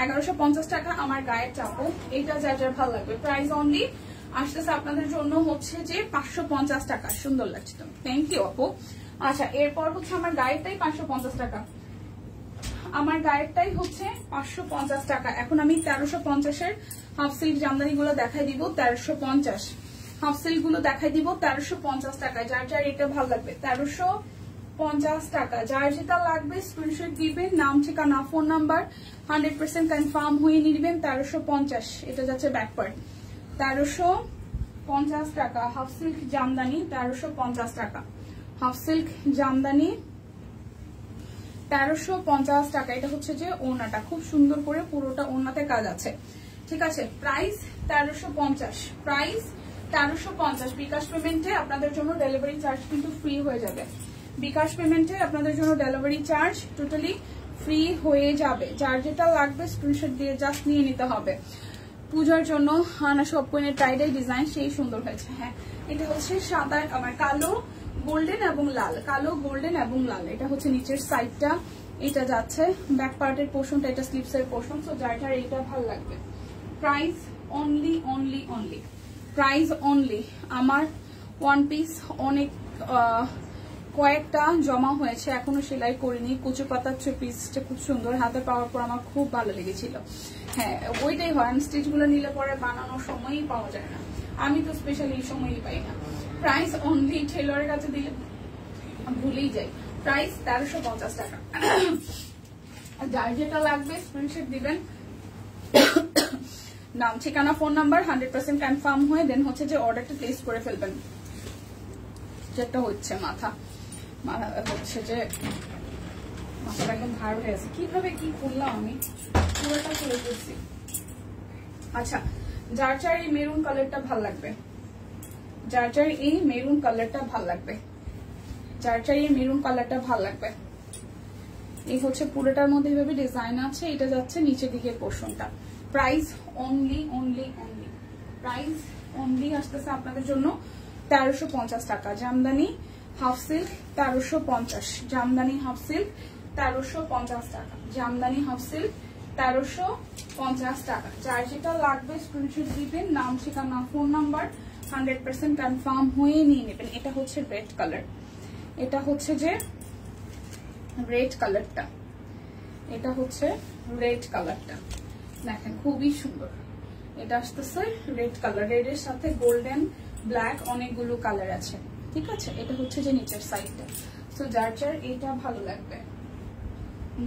1150 টাকা আমার গায়ের চাপো। এইটা যার যার ভালো লাগবে। প্রাইস অনলি আসতেছে আপনাদের জন্য হচ্ছে যে 550 টাকা। সুন্দর লাগছে তো, থ্যাংক ইউ আপু। আচ্ছা, এরপর হচ্ছে আমার গায়েরটাই 550 টাকা, আমার গায়েরটাই হচ্ছে 550 টাকা। এখন আমি 1350-এর হাফ সিল্ক জামদানি গুলো দেখাই দিব। 1350 হাফ সিল্ক গুলো দেখাই দিব 1350 টাকা। যার যার এটা ভালো লাগবে 1350 টাকা। যার যেটা লাগবে স্ক্রিনশট দিবেন, নাম ঠিকানা ফোন নাম্বার 100% কনফার্ম হয়ে নিবেন। 1350 এটা যাচ্ছে ব্যাকপার্ট। 1350 টাকা হাফ সিল্ক জামদানি। 1350 টাকা হাফ সিল্ক জামদানি, 1350 টাকা। এটা হচ্ছে যে ওড়নাটা খুব সুন্দর করে পুরোটা ওড়নাতে কাজ আছে, ঠিক আছে। Price 1350, price 1350। বিকাশ পেমেন্টে আপনাদের জন্য ডেলিভারি চার্জ কিন্তু ফ্রি হয়ে যাবে। বিকাশ পেমেন্টে আপনাদের জন্য ডেলিভারি চার্জ টোটালি ফ্রি হয়ে যাবে। যার যেটা লাগবে স্ক্রিনশট দিয়ে জাস্ট নিয়ে নিতে হবে। পূজার জন্য হানা সবকনের টাইডাই ডিজাইন সেই সুন্দর হয়েছে। হ্যাঁ, এটা হচ্ছে সাদা, আমার কালো গোল্ডেন এবং লাল, কালো গোল্ডেন এবং লাল। এটা হচ্ছে নিচের সাইডটা, এটা যাচ্ছে ব্যাক পার্টের পোর্শনটা, এটা স্লিপসের পোর্শন। সো যার যার এইটা ভালো লাগবে। Price only only only, price only. আমার ওয়ান পিস অনেক কয়েকটা জমা হয়েছে, এখনো সেলাই করিনি। কুচু পাতার পিসটা খুব সুন্দর, হাতে পাওয়ার পর আমার খুব ভালো লেগেছিল। হ্যাঁ ওইটাই হয়, স্টিচ গুলো নিলে পরে বানানোর সময়ই পাওয়া যায় না, আমি তো স্পেশালি এই সময়ই পাই না। প্রাইস অনলি, টেলরের কাছে দিলে ভুলেই যাই। প্রাইস 1350 টাকা। যার যেটা লাগবে স্ক্রিনশট দিবেন, নাম ঠিকানা ফোন নাম্বার 100% কনফার্ম হয়ে দেন হচ্ছে যে অর্ডারটা প্লেস করে ফেলবেন। যেটা হচ্ছে মাথা হচ্ছে যে মাথাটা একদম ভার হয়ে আছে, কিভাবে কি করলাম আমি, পুরোটা করে করছি। আচ্ছা, যার যার এই মেরুন কালারটা ভাল লাগবে, যার যার এই মেরুন কালারটা ভাল লাগবে, যার যার এই মেরুন কালারটা ভাল লাগবে। এই হচ্ছে পুরোটার মধ্যে এইভাবে ডিজাইন আছে, এটা যাচ্ছে নিচের দিকের পোর্শনটা। Price only only only, price only আসতেছে আপনাদের জন্য 1350 টাকা। Jamdani half silk 1350, Jamdani half silk 1350 টাকা, জামদানি হাফ সিল্ক 1350 টাকা। যার যেটা লাগবে স্ক্রিনশট দিবেন, নাম ঠিকানা ফোন নাম্বার 100% কনফার্ম হয়ে নিয়ে নেবেন। এটা হচ্ছে রেড কালার, এটা হচ্ছে যে রেড কালারটা, এটা হচ্ছে রেড কালারটা, দেখেন খুবই সুন্দর। এটা আসতেছে রেড কালার, রেডের সাথে গোল্ডেন ব্ল্যাক অনেকগুলো কালার আছে, ঠিক আছে। এটা হচ্ছে যে নিচের সাইডটা। সো যার যার এটা ভালো লাগবে,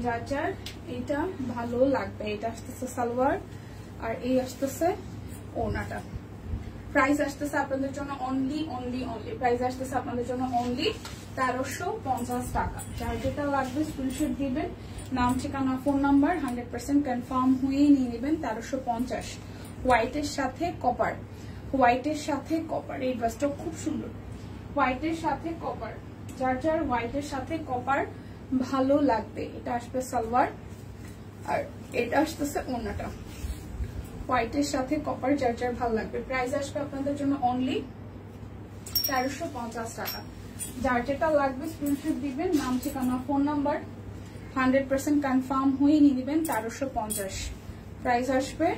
যার যার এটা ভালো লাগবে। এটা আসতেছে সালোয়ার আর এই আসতেছে ওড়নাটা। প্রাইস আসতেছে আপনাদের জন্য অনলি অনলি অনলি, প্রাইস আসতেছে আপনাদের জন্য অনলি 1350 টাকা। যার যেটা লাগবে স্ক্রিনশট দিবেন, নাম ঠিকানা ফোন নাম্বার 100% কনফার্ম হয়ে নিয়ে নেবেন। 1350, হোয়াইটের সাথে কপার, হোয়াইটের সাথে কপার। এই ড্রেসটা খুব সুন্দর, হোয়াইটের সাথে কপার। যার যার হোয়াইটের সাথে কপার ভালো লাগবে, এটা আসবে সালোয়ার আর এটা আসতেছে ওড়নাটা। হোয়াইটের সাথে কপার, যার যার ভালো লাগবে। প্রাইস আসবে আপনাদের জন্য অনলি 1350 টাকা। যার যেটা লাগবে স্ক্রিনশট দিবেন, নাম ঠিকানা ফোন নাম্বার 100% কনফার্ম হয়ে নিয়ে নেবেন। 1350, প্রাইস আসবে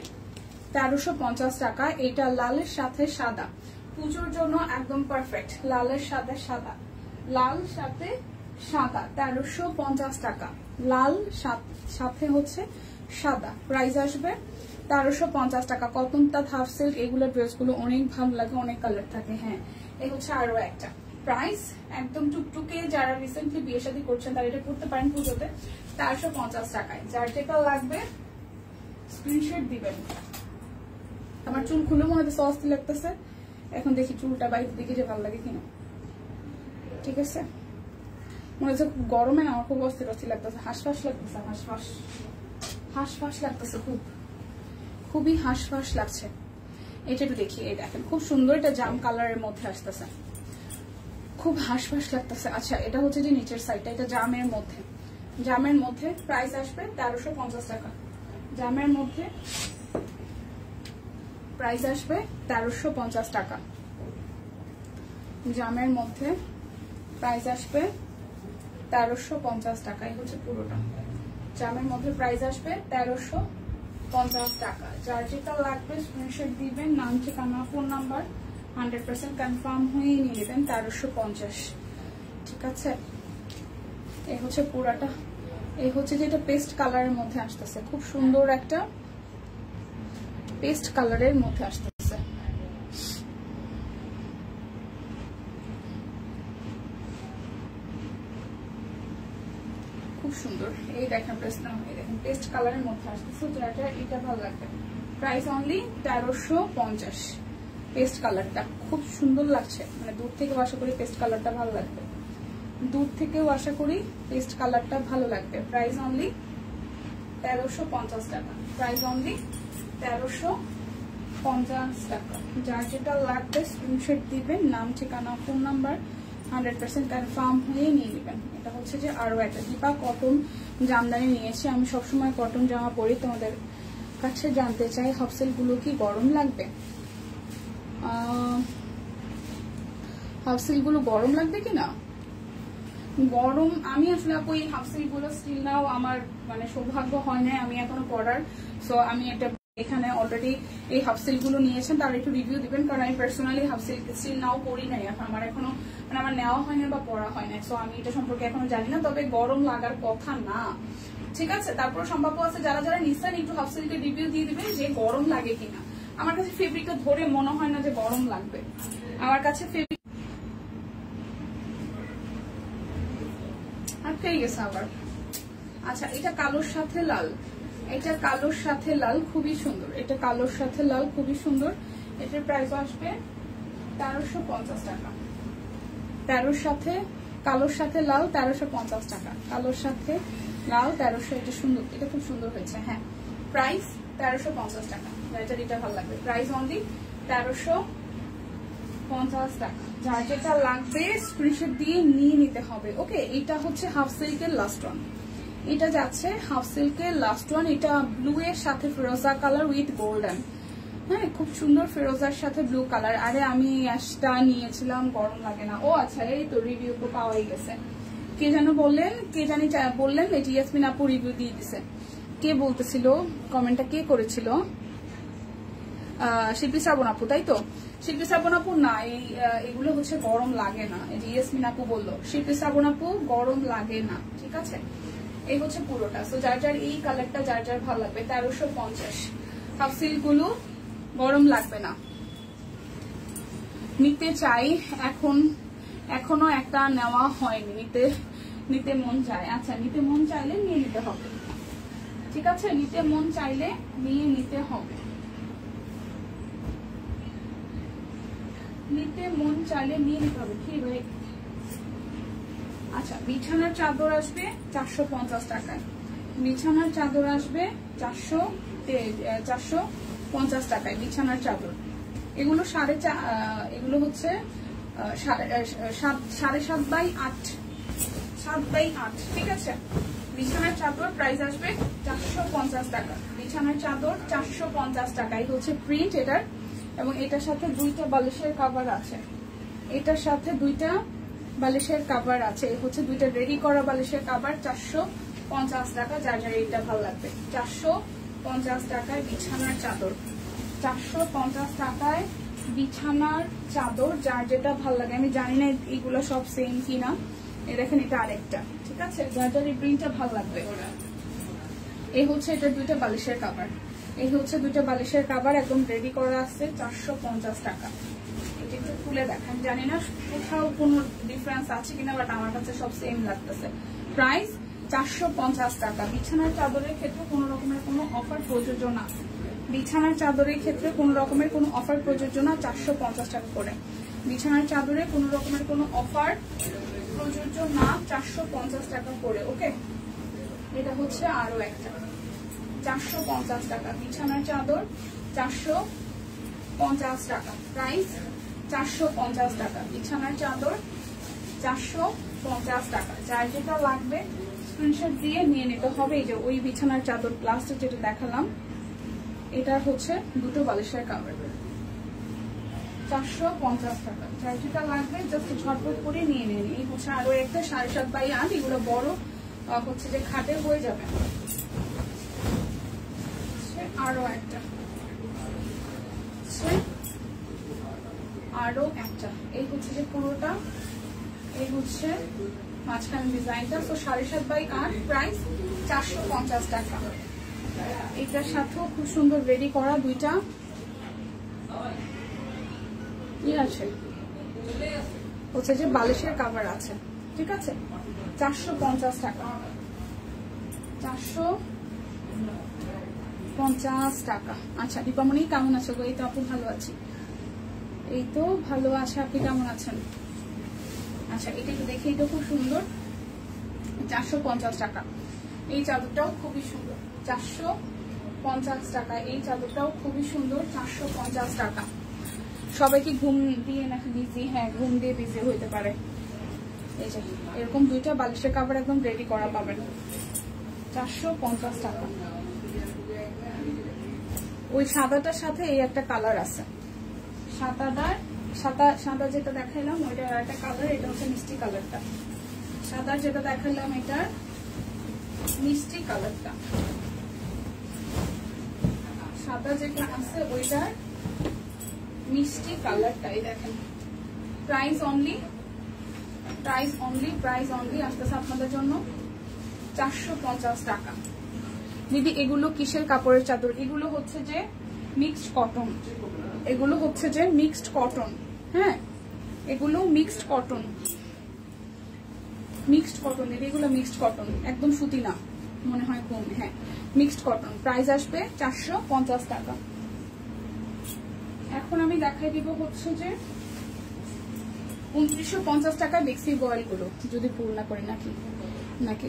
1350 টাকা। এটা লালের সাথে সাদা, পুজোর জন্য একদম পারফেক্ট। লালের সাথে সাদা, লাল সাথে সাদা 1350 টাকা, লাল সাথে হচ্ছে সাদা। প্রাইস আসবে 1350 টাকা। কটনটা হাফ সিল্ক, এগুলো ড্রেসগুলো অনেক ভালো লাগে, অনেক কালার থাকে। হ্যাঁ, এই হচ্ছে আরো একটা। প্রাইস একদম টুকটুকে, যারা রিসেন্টলি বিয়ে শাদী করছেন তারা এটা করতে পারেন পুজোতে 1350 টাকায়। যার যেটা লাগবে স্ক্রিনশট দিবেন। আমার চুল খুলে মনে হচ্ছে অস্থির লাগতেছে, এখন দেখি চুলটা বাইরের দিকে যে ভালো লাগে কিনা। ঠিক আছে, মনে হচ্ছে গরমে আমার খুব অস্থির লাগতেছে, হাঁসফাঁস লাগতেছে, হাঁসফাঁস লাগতেছে, খুবই হাঁসফাঁস লাগছে। এটা একটু দেখি, এই দেখেন খুব সুন্দর, এটা জাম কালারের মধ্যে আসতেছে, খুব হাঁসফাঁস লাগতেছে। আচ্ছা, এটা হচ্ছে যে নিচের সাইডটা, এটা জামের মধ্যে প্রাইস আসবে 1350 টাকা। জামের মধ্যে প্রাইস আসবে 1350 টাকা। জামের মধ্যে প্রাইস আসবে 1350 টাকা। এই হচ্ছে পুরোটা জামের মধ্যে প্রাইস আসবে 1350 টাকা। যার যেটা লাগবে স্ক্রিনশট দিবেন, নাম ঠিকানা ফোন নাম্বার 100% কনফার্ম হয়ে নিয়ে নেবেন 1350। ঠিক আছে, এই হচ্ছে পুরাটা। এই হচ্ছে যেটা পেস্ট কালারের মধ্যে আসতেছে, খুব সুন্দর একটা পেস্ট কালারের মধ্যে আসতেছে। খুব সুন্দর, এই দেখেন পেস্ট কালারের মধ্যে আসতেছে। যেটা এটা ভালো লাগবে, প্রাইস অনলি 1350। পেস্ট কালারটা খুব সুন্দর লাগছে, মানে দূর থেকে আশা করি পেস্ট কালারটা ভালো লাগবে, দূর থেকেও আশা করি পেস্ট কালারটা ভালো লাগবে। প্রাইস অনলি 1350 টাকা। প্রাইস অনলি 1350 টাকা। যার যেটা লাগবে স্ক্রিনশট দিবেন, নাম ঠিকানা ফোন নাম্বার 100% কনফার্ম হয়ে নিয়ে নেবেন। এটা হচ্ছে যে আরো একটা দীপা কটন জামদানি নিয়েছি। আমি সবসময় কটন জামা পরি, তোমাদের কাছে জানতে চাই হাফসেল গুলো কি গরম লাগবে? হাফসেল গুলো গরম লাগবে কিনা? গরম আমি আসলে আপু এই হাফসেল গুলো স্টিল নাও আমার মানে সৌভাগ্য হয় না আমি এখনো পড়ার। সো আমি একটা এখানে অলরেডি এই হাফসেল গুলো নিয়েছেন, তারা একটু রিভিউ দিবেন, কারণ আমি পার্সোনালি হাফসেল স্টিল নাও পড়ি নাই, এখন আমার এখনো মানে আমার নেওয়া হয় না বা পড়া হয় না। সো আমি এটা সম্পর্কে এখনো জানি না, তবে গরম লাগার কথা না। ঠিক আছে, তারপর সম্ভাব্য আছে যারা যারা নিচ্ছেন একটু হাফসেলকে রিভিউ দিয়ে দিবেন যে গরম লাগে কিনা। আমার কাছে ফেব্রিকটা ধরে মনে হয় না যে গরম লাগবে, আমার কাছে ফেব্রিক আটকে গেছে আবার। আচ্ছা, এটা কালোর সাথে লাল, এটা কালোর সাথে লাল খুবই সুন্দর, এটা কালোর সাথে লাল খুবই সুন্দর। এটার প্রাইস আসবে 1350 টাকা। কালোর সাথে লাল 1350 টাকা। কালোর সাথে লাল 1300। এটা সুন্দর, এটা খুব সুন্দর হয়েছে। হ্যাঁ, প্রাইস 1350 টাকা। এটা ভালো লাগবে, প্রাইস অনলি 1350 টাকা। যার যেটা লাগবে স্ক্রিনশট দিয়ে নিয়ে নিতে হবে। ওকে, এটা হচ্ছে হাফ সিল্কের লাস্ট ওয়ান, এটা যাচ্ছে হাফ সিল্কের লাস্ট ওয়ান। এটা ব্লু এর সাথে ফিরোজা কালার উইথ গোল্ডেন। হ্যাঁ, খুব সুন্দর ফিরোজার সাথে ব্লু কালার। আরে আমি অ্যাশটা নিয়েছিলাম, গরম লাগে না। ও আচ্ছা, এই তো রিভিউ তো পাওয়াই গেছে। কে যেন বললেন, কে জানি বললেন, এটি ইয়াসমিন আপু রিভিউ দিয়ে দিছে। কে বলতেছিল, কমেন্টটা কে করেছিল? শিল্পী শ্রাবণ আপু, তাই তো? শিল্পী শ্রাবণ আপু না, এগুলো হচ্ছে গরম লাগে না, এটি ইয়াসমিন আপু বললো। শিল্পী শ্রাবণ আপু গরম লাগে না। ঠিক আছে, এই হচ্ছে পুরোটা। সো যার যার এই কালারটা যার যার ভালো লাগবে 1350। হাফ সিল্ক গুলো গরম লাগবে না। নিতে চাই, এখনো একটা নেওয়া হয়নি, নিতে মন চায়। আচ্ছা, নিতে মন চাইলে নিয়ে নিতে হবে। ঠিক আছে, নিতে মন চাইলে নিয়ে নিতে হবে, নিতে মন চাইলে নিয়ে নিতে হবে। কি ভাই? আচ্ছা, বিছানার চাদর আসবে 450 টাকায়। বিছানার চাদর আসবে 450 টাকায় বিছানার চাদর। এগুলো এগুলো হচ্ছে 7.5x8, 7x8। ঠিক আছে, বিছানার চাদর প্রাইস আসবে 450 টাকা। বিছানার চাদর 450 টাকা। এই হচ্ছে প্রিন্ট এটার, এবং এটার সাথে দুইটা বালিশের কভার আছে। এটার সাথে দুইটা বালিশের কভার আছে। এই হচ্ছে দুইটা রেডি করা বালিশের কভার 450 টাকা। যার যার এটা ভালো লাগবে 450 টাকায় বিছানার চাদর। 450 টাকায় বিছানার চাদর, যার যেটা ভালো লাগে। আমি জানি না এইগুলো সব সেম কিনা, এই দেখেন এটা আরেকটা। ঠিক আছে, যার যার এই প্রিন্টটা ভালো লাগবে। এই হচ্ছে এটা দুইটা বালিশের কভার, এই হচ্ছে দুইটা বালিশের কভার একদম রেডি করা আছে 450 টাকা। এটা একটু খুলে দেখেন, জানি না কোথাও কোনো ডিফারেন্স আছে কিনা, বাট আমার কাছে সব সেম লাগতেছে। প্রাইস 450 টাকা। বিছানার চাদরের ক্ষেত্রে কোনো রকমের কোনো অফার প্রযোজ্য না, বিছানার চাদরের ক্ষেত্রে কোনো রকমের কোনো অফার প্রযোজ্য না। 450 টাকা করে বিছানার চাদরে কোনো রকমের কোনো অফার প্রযোজ্য না, 450 টাকা করে। ওকে, এটা হচ্ছে আরো একটা 450 টাকা বিছানার চাদর, 450 টাকা প্রাইস, 450 টাকা বিছানার চাদর, 450 টাকা। যার যেটা লাগবে স্ক্রিনশট দিয়ে নিয়ে নিতে হবে। এই যে ওই বিছানার চাদর প্লাস যেটা দেখালাম, এটা হচ্ছে দুটো বালিশের কাভার, 450 টাকা। যার যেটা লাগবে জাস্ট ঝটপট করে নিয়ে নিন। এই হচ্ছে আরো একটা 7.5x8, এগুলো বড় হচ্ছে যে খাটে হয়ে যাবে। আরো একটা, আরো একটা, এই হচ্ছে যে পুরোটা, এই হচ্ছে মাঝখানে ডিজাইনটা। তো 7.5x8, প্রাইস 450 টাকা। এটার সাথেও খুব সুন্দর রেডি করা দুইটা আছে, হচ্ছে যে বালিশের কাভার আছে, ঠিক আছে, 450 টাকা, 450 টাকা। আচ্ছা দীপামণি কেমন আছো গো? এই তো আপু ভালো আছি, এই তো ভালো আছে, আপনি কেমন আছেন? আচ্ছা এটা একটু দেখি, এটা খুব সুন্দর, 450 টাকা। এই চাদরটাও খুবই সুন্দর, 450 টাকা। এই চাদরটাও খুবই সুন্দর, 450 টাকা। সবাইকে ঘুম দিয়ে নাকি বিজি? হ্যাঁ, ঘুম দিয়ে বিজি হইতে পারে। এই যে এরকম দুইটা বালিশের কাভার একদম রেডি করা পাবেন, 450 টাকা। ওই সাদাটার সাথে এই একটা কালার আছে, সাদা যেটা দেখাইলাম ওইটার একটা কালার, এটা হচ্ছে মিষ্টি কালারটা। সাদা যেটা দেখাইলাম এটার মিষ্টি কালারটা, সাদা যেটা আছে ওইটার মিষ্টি কালারটাই দেখেন। প্রাইস অনলি আসতেছে আপনাদের জন্য 450 টাকা। দিদি এগুলো কিসের কাপড়ের চাদর? এগুলো হচ্ছে যে মিক্সড কটন, এগুলো হচ্ছে যে মিক্সড কটন। হ্যাঁ, এগুলো মিক্সড কটন দিদি, এগুলো মিক্সড কটন, একদম সুতি না, মনে হয় কম। হ্যাঁ, মিক্সড কটন। প্রাইস আসবে 450 টাকা। এখন আমি দেখাই দিব হচ্ছে যে 2950 টাকা বেক্সি বয়েল গুলো, যদি ভুল না করি, নাকি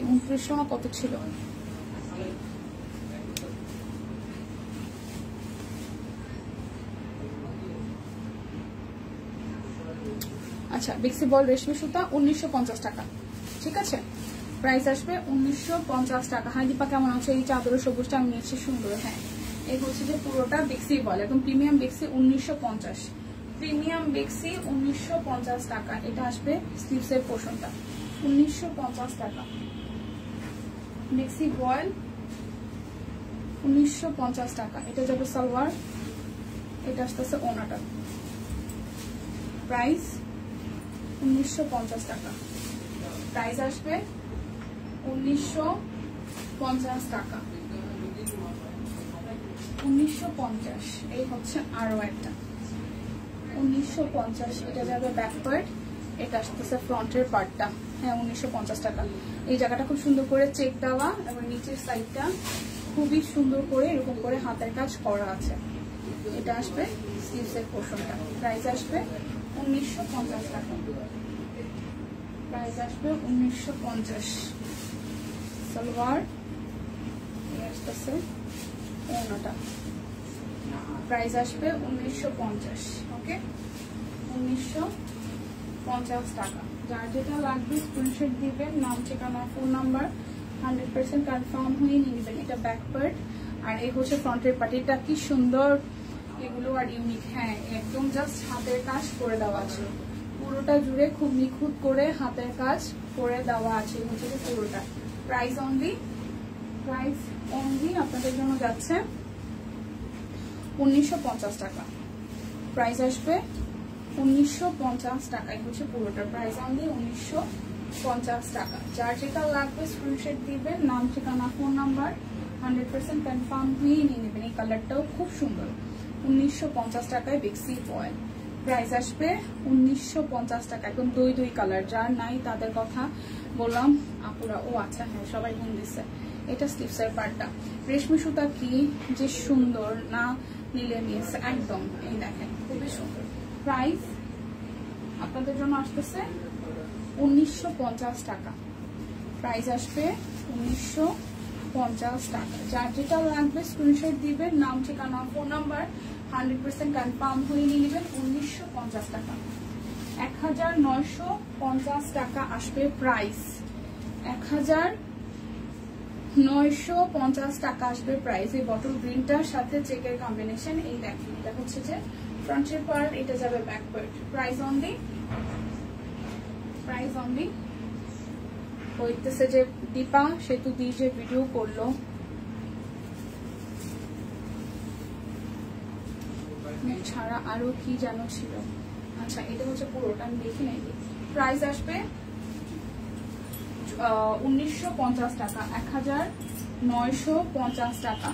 2900 না কত ছিল। আচ্ছা, বেক্সি বয়েল রেশমি সুতা 1950 টাকা, ঠিক আছে। প্রাইস আসবে 1950 টাকা। হাই দীপা কেমন আছে? এই চাদরের সবুজটা আমি নিয়েছি, সুন্দর। হ্যাঁ, এই হচ্ছে যে পুরোটা বেক্সি বয়েল, একদম প্রিমিয়াম বেক্সি, 1950, প্রিমিয়াম বেক্সি 1950 টাকা। এটা আসবে স্লিভসের পোর্শনটা, 1950 টাকা। বেক্সি বয়েল 1950 টাকা। এটা যাবে সালোয়ার, এটা আসতেছে ওনাটা। প্রাইস 1950 টাকা। প্রাইস আসবে 1950 টাকা, 1950। এই হচ্ছে আরো একটা 1950, এটা যাবে ব্যাক পার্ট, এটা আসতেছে ফ্রন্টের পার্টটা। হ্যাঁ, 1950 টাকা। এই জায়গাটা খুব সুন্দর করে চেক দেওয়া এবং নিচের সাইডটা খুবই সুন্দর করে এরকম করে হাতের কাজ করা আছে। এটা আসবে স্লিভসের পোর্শনটা। প্রাইস আসবে 1950 টাকা। প্রাইস আসবে 1950। সালোয়ার আসতেছে ওনাটা, প্রাইস আসবে 1950। ওকে, 1950 টাকা। যার যেটা লাগবে স্ক্রিনশট দিবেন, নাম, ঠিকানা, ফোন নাম্বার, 100% কনফার্ম হয়ে নিয়ে নেবেন। এটা ব্যাক পার্ট আর এই হচ্ছে ফ্রন্টের পার্ট। এটা কি সুন্দর, এগুলো আর ইউনিক। হ্যাঁ, একদম জাস্ট হাতের কাজ করে দেওয়া আছে, পুরোটা জুড়ে খুব নিখুঁত করে হাতের কাজ করে দেওয়া আছে। হচ্ছে যে পুরোটা। প্রাইস অনলি আপনাদের জন্য যাচ্ছে 1950 টাকা। প্রাইস আসবে 1950 টাকায়, হচ্ছে পুরোটা প্রাইস অনলি 1950 টাকা। যার যেটা লাগবে স্ক্রিনশট দিবেন, নাম, ঠিকানা, ফোন নাম্বার, 100% কনফার্ম হয়ে নিয়ে নেবেন। এই কালারটাও খুব সুন্দর, 1950 টাকায় বেক্সি বয়েল। প্রাইস আসবে 1950 টাকা। একদম দুই কালার, যার নাই তাদের কথা বললাম আপুরা। ও আচ্ছা, হ্যাঁ, সবাই ঘুম দিচ্ছে। এটা স্লিভসের পার্টটা। রেশমি সুতা কি যে সুন্দর, না নিলে মিস, একদম। এই দেখেন খুবই সুন্দর। প্রাইস আপনাদের জন্য আসতেছে 1950 টাকা। প্রাইস আসবে 1950 টাকা। যার যেটা লাগবে স্ক্রিনশট দিবেন, নাম ঠিকানা ফোন নাম্বার 100% কনফার্ম হয়ে নিয়ে নেবেন। 1950 টাকা। 1950 টাকা আসবে প্রাইস। 1950 টাকা আসবে প্রাইস। এই বটল গ্রিনটার সাথে চেকের কম্বিনেশন। এই দেখেন, এটা হচ্ছে যে ফ্রন্টের পার্ট, এটা যাবে ব্যাক পার্ট। প্রাইস অনলি হইতেছে যে দীপা সেতু দিয়ে যে ভিডিও করলো, ছাড়া আরো কি যেন ছিল। আচ্ছা, এটা হচ্ছে পুরোটা, আমি দেখি নাই। প্রাইস আসবে 1950 টাকা। 1950 টাকা।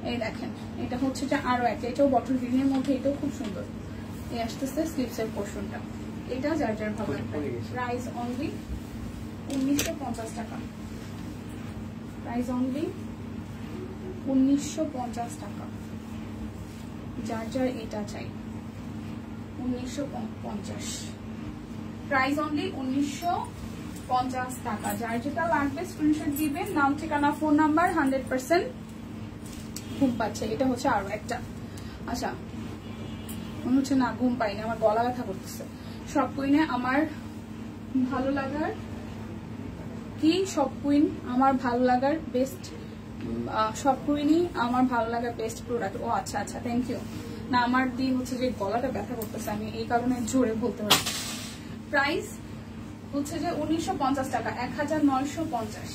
এই দেখেন, এটা হচ্ছে যে আরো একটা, এটাও বটল গ্রিনের মধ্যে, এটাও খুব সুন্দর। এই আসতেছে স্লিপসের পোর্শনটা, এটা যার যার ভালো লাগবে। প্রাইস অনলি 1950 টাকা। প্রাইস অনলি 1950 টাকা। যার যার এটা চাই 1950। প্রাইস অনলি 1950 টাকা। যার যেটা লাগবে স্ক্রিনশট দিবেন, নাম ঠিকানা ফোন নাম্বার। 100% ঘুম পাচ্ছে। এটা হচ্ছে আরো একটা। আচ্ছা, মনে হচ্ছে না ঘুম পাইনি, আমার গলা ব্যথা করতেছে। সব কুইনে আমার ভালো লাগার কি, সব কুইন আমার ভালো লাগার বেস্ট, সব কুইনই আমার ভালো লাগার বেস্ট প্রোডাক্ট। ও আচ্ছা আচ্ছা, থ্যাংক ইউ। না, আমার দিয়ে হচ্ছে যে গলাটা ব্যথা করতেছে, আমি এই কারণে জোরে বলতে পারি। প্রাইস হচ্ছে যে 1950 টাকা। 1950।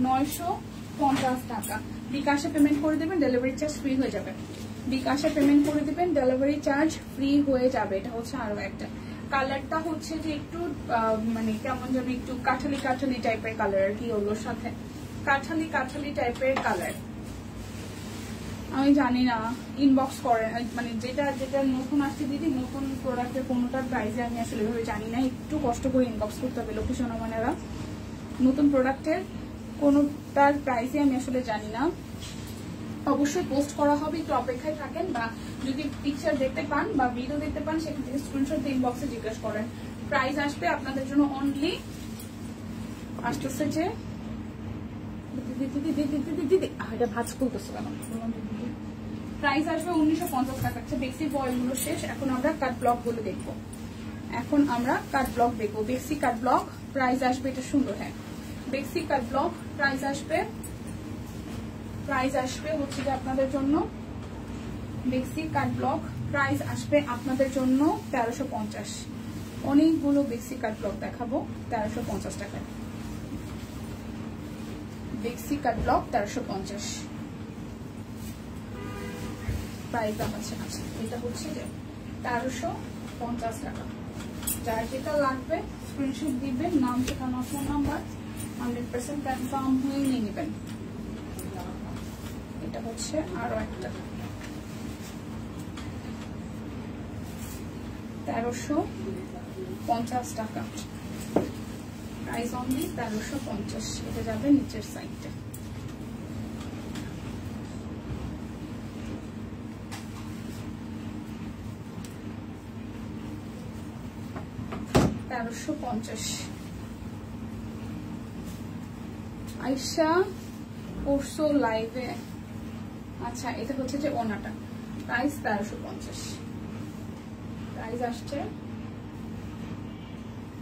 1950 টাকা। বিকাশে পেমেন্ট করে দেবেন, ডেলিভারি চার্জ ফ্রি হয়ে যাবে। বিকাশে পেমেন্ট করে দেবেন, ডেলিভারি চার্জ ফ্রি হয়ে যাবে। এটা হচ্ছে আরো একটা। কালারটা হচ্ছে যে একটু মানে কেমন যেন একটু কাঠালি কাঠালি টাইপের কালার আর কি, ওগুলোর সাথে কাঠালি কাঠালি টাইপের কালার। আমি জানি না, ইনবক্স করেন, মানে যেটা যেটা নতুন আসছে দিদি, নতুন প্রোডাক্টের কোনোটার প্রাইসে আমি আসলে এভাবে জানি না, একটু কষ্ট করে ইনবক্স করতে হবে লোকেশন আমানেরা। নতুন প্রোডাক্টের কোনোটার প্রাইসে আমি আসলে জানি না, অবশ্যই পোস্ট করা হবে, একটু অপেক্ষায় থাকেন। বা যদি পিকচার দেখতে পান বা ভিডিও দেখতে পান, সেখান থেকে স্ক্রিনশট দিয়ে ইনবক্সে জিজ্ঞেস করেন। প্রাইস আসবে আপনাদের জন্য অনলি আসতেছে যে এটা ভাজ করতেছে কেন, প্রাইস আসবে 1950 টাকা। বেসিক বয়েলগুলো শেষ, এখন আমরা কাট ব্লক গুলো দেখবো। বেসিক কাট ব্লক প্রাইস আসবে, এটা সুন্দর। হ্যাঁ, বেসিক কাট ব্লক প্রাইস আসবে হচ্ছে যে আপনাদের জন্য, বেসিক কাট ব্লক প্রাইস আসবে আপনাদের জন্য 1350। অনেকগুলো বেসিক কাট ব্লক দেখাবো 1350 টাকায়। বেসিক কাট ব্লক 1350 প্রাইস আছে। আচ্ছা, এটা হচ্ছে যে 1350 টাকা। যার যেটা লাগবে স্ক্রিনশট দিবেন, নাম ঠিকানা ফোন নাম্বার 100% কনফার্ম হয়ে নিয়ে নেবেন। এটা হচ্ছে আরো একটা 1350 টাকা। Price only 1350। এটা যাবে নিচের সাইডে। আয়শা পরশু লাইভে। আচ্ছা, এটা হচ্ছে যে ওনাটা। প্রাইস 1350। প্রাইস আসছে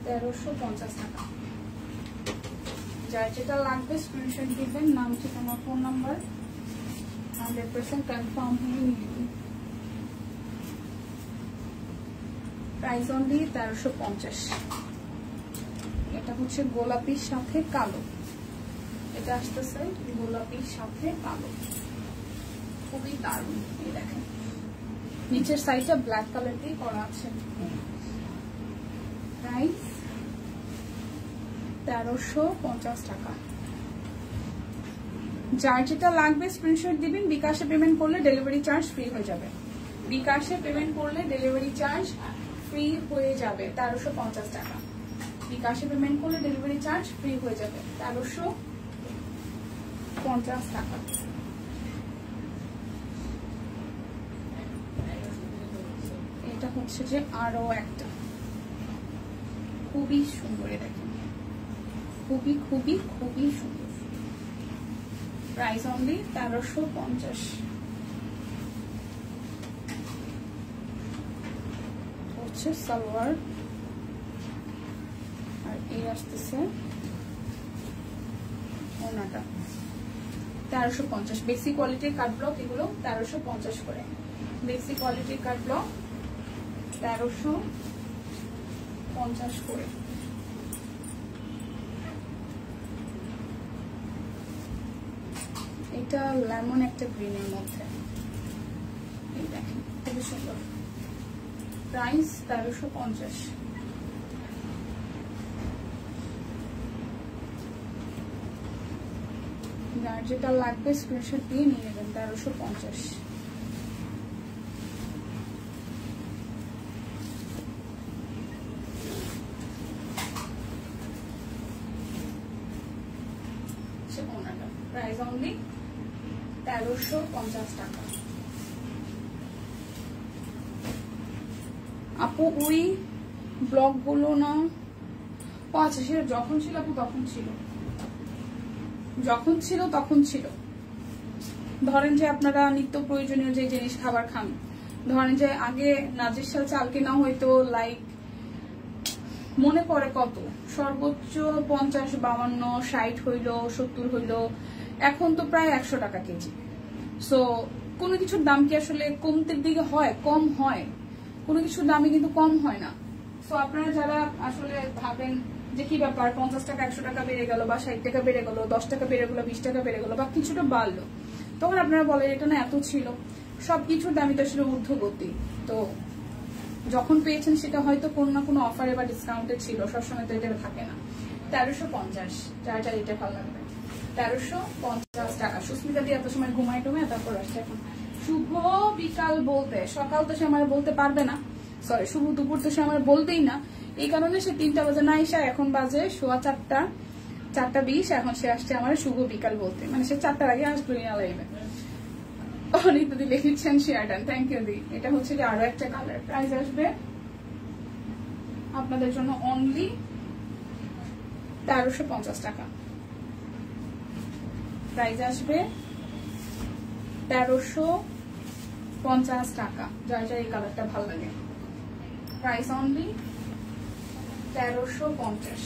1350 টাকা। যার যেটা লাগবে স্ক্রিনশট দিবেন, নাম ঠিকানা ফোন নাম্বার 100% কনফার্ম হয়ে নিন। Price only 1350। এটা হচ্ছে গোলাপির সাথে কালো, এটা আসতেছে গোলাপির সাথে কালো, খুবই দারুণ। এই দেখেন, নিচের সাইডটা ব্ল্যাক কালার দিয়ে করা আছে। প্রাইস 1350 টাকা। যার যেটা লাগবে স্ক্রিনশট দিবেন, বিকাশে পেমেন্ট করলে ডেলিভারি চার্জ ফ্রি হয়ে যাবে। বিকাশে পেমেন্ট করলে ডেলিভারি চার্জ ফ্রি হয়ে যাবে 1350 টাকা। বিকাশে পেমেন্ট করলে ডেলিভারি চার্জ ফ্রি হয়ে যাবে 1350 টাকা। এটা হচ্ছে যে আরো একটা খুবই সুন্দর, দেখেন খুবই খুবই খুবই সুন্দর। Price only 1350। হচ্ছে সালোয়ার, আর এই আসতেছে ওনাটা 1350। বেসিক কোয়ালিটির কাট ব্লক এগুলো 1350 করে। বেসিক কোয়ালিটির কাট ব্লক 1350 করে। এটা লেমন একটা গ্রিনের মধ্যে, এই দেখেন খুবই সুন্দর। প্রাইস 1350। যার যেটা লাগবে স্ক্রিনশট দিয়ে নিয়ে নেবেন। 1350। প্রাইস অনলি 1350 টাকা। আপু ওই ব্লগ গুলো না, আচ্ছা সেটা যখন ছিল আপু তখন ছিল, যখন ছিল তখন ছিল। ধরেন যে আপনারা নিত্য প্রয়োজনীয় যে জিনিস খাবার খান, ধরেন যে আগে নাজিরশাল চাল কেনা হয়তো লাইক মনে পড়ে কত, সর্বোচ্চ 50, 52, 60 হইল, 70 হইল, এখন তো প্রায় 100 টাকা কেজি। সো কোনো কিছুর দাম কি আসলে কমতের দিকে হয়? কম হয়, কোনো কিছুর দামই কিন্তু কম হয় না। সো আপনারা যারা আসলে ভাবেন যে কি ব্যাপার 50 টাকা 100 টাকা বেড়ে গেল, বা 60 টাকা বেড়ে গেল, 10 টাকা বেড়ে গেল, 20 টাকা বেড়ে গেল, বা কিছুটা বাড়লো, তখন আপনারা বলেন এটা না এত ছিল। সবকিছুর দামই তো আসলে ঊর্ধ্বগতি। তো যখন পেয়েছেন সেটা হয়তো কোনো না কোনো অফারে বা ডিসকাউন্টে ছিল, সবসময় তো এটা থাকে না। 1350, যার যার এটা ভালো লাগবে 1350 টাকা। সুস্মিতা দিয়ে এত সময় ঘুমায় টুমায় তারপর আসছে। এখন শুভ বিকাল বলতে, সকাল তো সে আমার বলতে পারবে না, সরি শুভ দুপুর তো সে আমার বলতেই না, এই কারণে সে 3টা বাজে না এসে এখন বাজে 4:15, 4:20, এখন সে আসছে আমার শুভ বিকাল বলতে, মানে সে 4টার আগে আসবে না লাইভে। অনিতা দি লিখেছেন শেয়ার ডান, থ্যাংক ইউ দি। এটা হচ্ছে যে আরো একটা কালার। প্রাইস আসবে আপনাদের জন্য অনলি 1350 টাকা। প্রাইস আসবে 1350 টাকা, যার যার এই কালারটা ভালো লাগে। Price only 1350।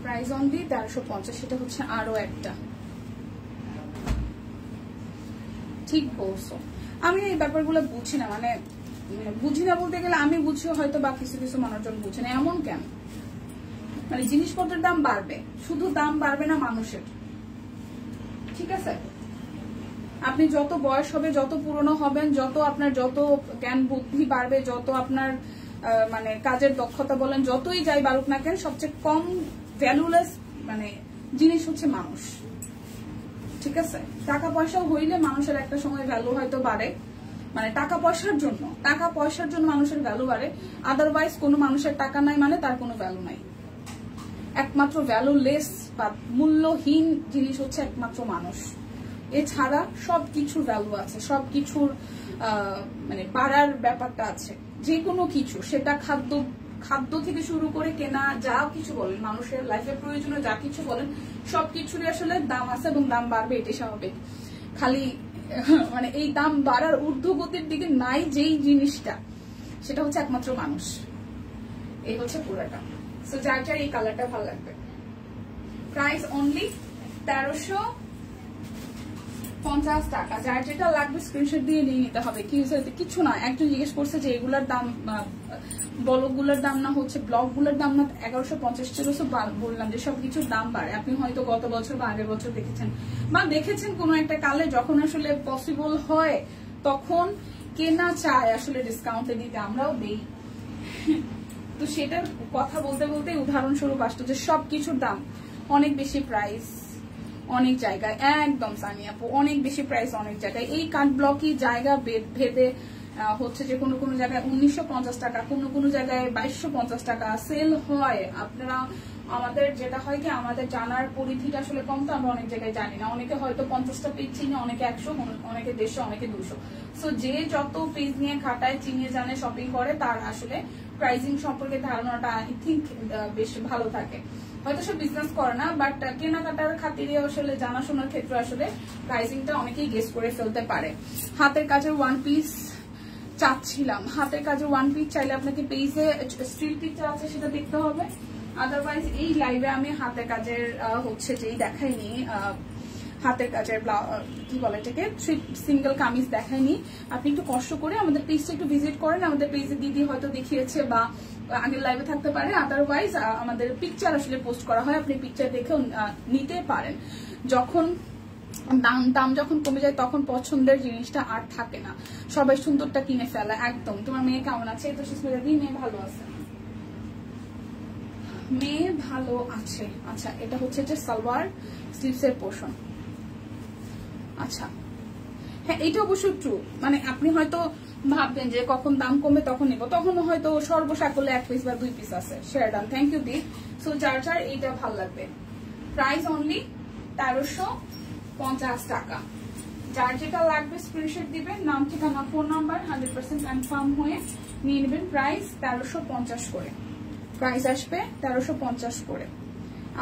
Price only 1350। সেটা হচ্ছে আরো একটা। ঠিক বলছো, আমি এই ব্যাপারগুলো বুঝি না, মানে বুঝি না বলতে গেলে আমি বুঝিও হয়তো বা কিছু কিছু মানুষজন বুঝে না। এমন কেন? মানে জিনিসপত্রের দাম বাড়বে, শুধু দাম বাড়বে না মানুষের, ঠিক আছে? আপনি যত বয়স হবে, যত পুরনো হবেন, যত আপনার যত জ্ঞান বুদ্ধি বাড়বে, যত আপনার মানে কাজের দক্ষতা বলেন, যতই যাই বাড়ুক না কেন, সবচেয়ে কম ভ্যালুলেস মানে জিনিস হচ্ছে মানুষ, ঠিক আছে? টাকা পয়সা হইলে মানুষের একটা সময় ভ্যালু হয়তো বাড়ে, মানে টাকা পয়সার জন্য মানুষের ভ্যালু বাড়ে। আদারওয়াইজ কোনো মানুষের টাকা নাই মানে তার কোনো ভ্যালু নাই। একমাত্র ভ্যালুলেস বা মূল্যহীন জিনিস হচ্ছে একমাত্র মানুষ। এছাড়া সবকিছুর ভ্যালু আছে, সবকিছুর মানে বাড়ার ব্যাপারটা আছে। যে কোনো কিছু, সেটা খাদ্য থেকে শুরু করে কেনা যা কিছু বলেন, মানুষের লাইফের প্রয়োজনীয় যা কিছু বলেন, সবকিছুরই আসলে দাম আছে এবং দাম বাড়বে, এটাই স্বাভাবিক। খালি মানে এই দাম বাড়ার ঊর্ধ্বগতির দিকে নাই যেই জিনিসটা, সেটা হচ্ছে একমাত্র মানুষ। এই হচ্ছে পুরাটা। সো যার যার এই কালারটা ভালো লাগবে। প্রাইস অনলি 1350 টাকা। যার যেটা লাগবে স্ক্রিনশট দিয়ে নিয়ে নিতে হবে। কিছু না, একজন জিজ্ঞেস করছে যে এগুলার দাম, ব্লগগুলোর দাম না হচ্ছে ব্লগগুলোর দাম না 1150 ছিল। বললাম যে সবকিছুর দাম বাড়ে। আপনি হয়তো গত বছর বা আগের বছর দেখেছেন, বা দেখেছেন কোনো একটা কালে যখন আসলে পসিবল হয় তখন কেনা চায় আসলে ডিসকাউন্টে দিতে, আমরাও দেই। তো সেটার কথা বলতে বলতে উদাহরণস্বরূপ আসতো যে সবকিছুর দাম অনেক বেশি, প্রাইস অনেক জায়গায়, একদম সানি আপু অনেক বেশি প্রাইস অনেক জায়গায়। এই কাট ব্লকই জায়গা ভেদে হচ্ছে যে কোনো কোনো জায়গায় 1950 টাকা, কোনো কোনো জায়গায় 2250 টাকা সেল হয়। আপনারা আমাদের যেটা হয় কি আমাদের জানার পরিধিটা আসলে কম, তো আমরা অনেক জায়গায় জানি না। অনেকে হয়তো 50টা পেজ চিনে, অনেকে 100, অনেকে 150, অনেকে 200। সো যে যত পেজ নিয়ে খাটায়, চিনিয়ে জানে, শপিং করে, তার আসলে প্রাইসিং সম্পর্কে ধারণাটা আই থিঙ্ক বেশ ভালো থাকে। হয়তো সব বিজনেস করে না, বাট কেনাকাটার খাতিরে আসলে জানাশোনার ক্ষেত্রে আসলে প্রাইসিংটা অনেকেই গেস করে ফেলতে পারে। হাতের কাজের ওয়ান পিস চাচ্ছিলাম, হাতের কাজের ওয়ান পিস চাইলে আপনাকে পেজে স্টিল পিকচার আছে সেটা দেখতে হবে। আদারওয়াইজ এই লাইভে আমি হাতের কাজের হচ্ছে যেই দেখাইনি, হাতের কাজের কি বলে এটাকে সিঙ্গেল কামিজ দেখাইনি। আপনি একটু কষ্ট করে আমাদের পেজটা একটু ভিজিট করেন, আমাদের পেজে দিদি হয়তো দেখিয়েছে বা আগের লাইভে থাকতে পারে। আদারওয়াইজ আমাদের পিকচার আসলে পোস্ট করা হয়, আপনি পিকচার দেখেও নিতে পারেন। যখন দাম যখন কমে যায় তখন পছন্দের জিনিসটা আর থাকে না, সবাই সুন্দরটা কিনে ফেলে। একদম। তোমার মেয়ে কেমন আছে? এই তো সুস্মিতা দি, মেয়ে ভালো আছে, মেয়ে ভালো আছে। আচ্ছা, এটা হচ্ছে যে সালোয়ার স্লিভসের পোর্শন। আচ্ছা, হ্যাঁ এটা অবশ্য ট্রু। মানে আপনি হয়তো ভাববেন যে কখন দাম কমে তখন নিব, তখন হয়তো সর্বসাকল্যে 1 পিস বা 2 পিস আছে। শেয়ার ডান, থ্যাংক ইউ দি। সো যার যার এইটা ভালো লাগবে। প্রাইস অনলি 1350 টাকা। যার যেটা লাগবে স্ক্রিনশট দিবেন, নাম, ঠিকানা, ফোন নাম্বার 100% কনফার্ম হয়ে নিয়ে নেবেন। প্রাইস 1350 করে, প্রাইস আসবে 1350 করে।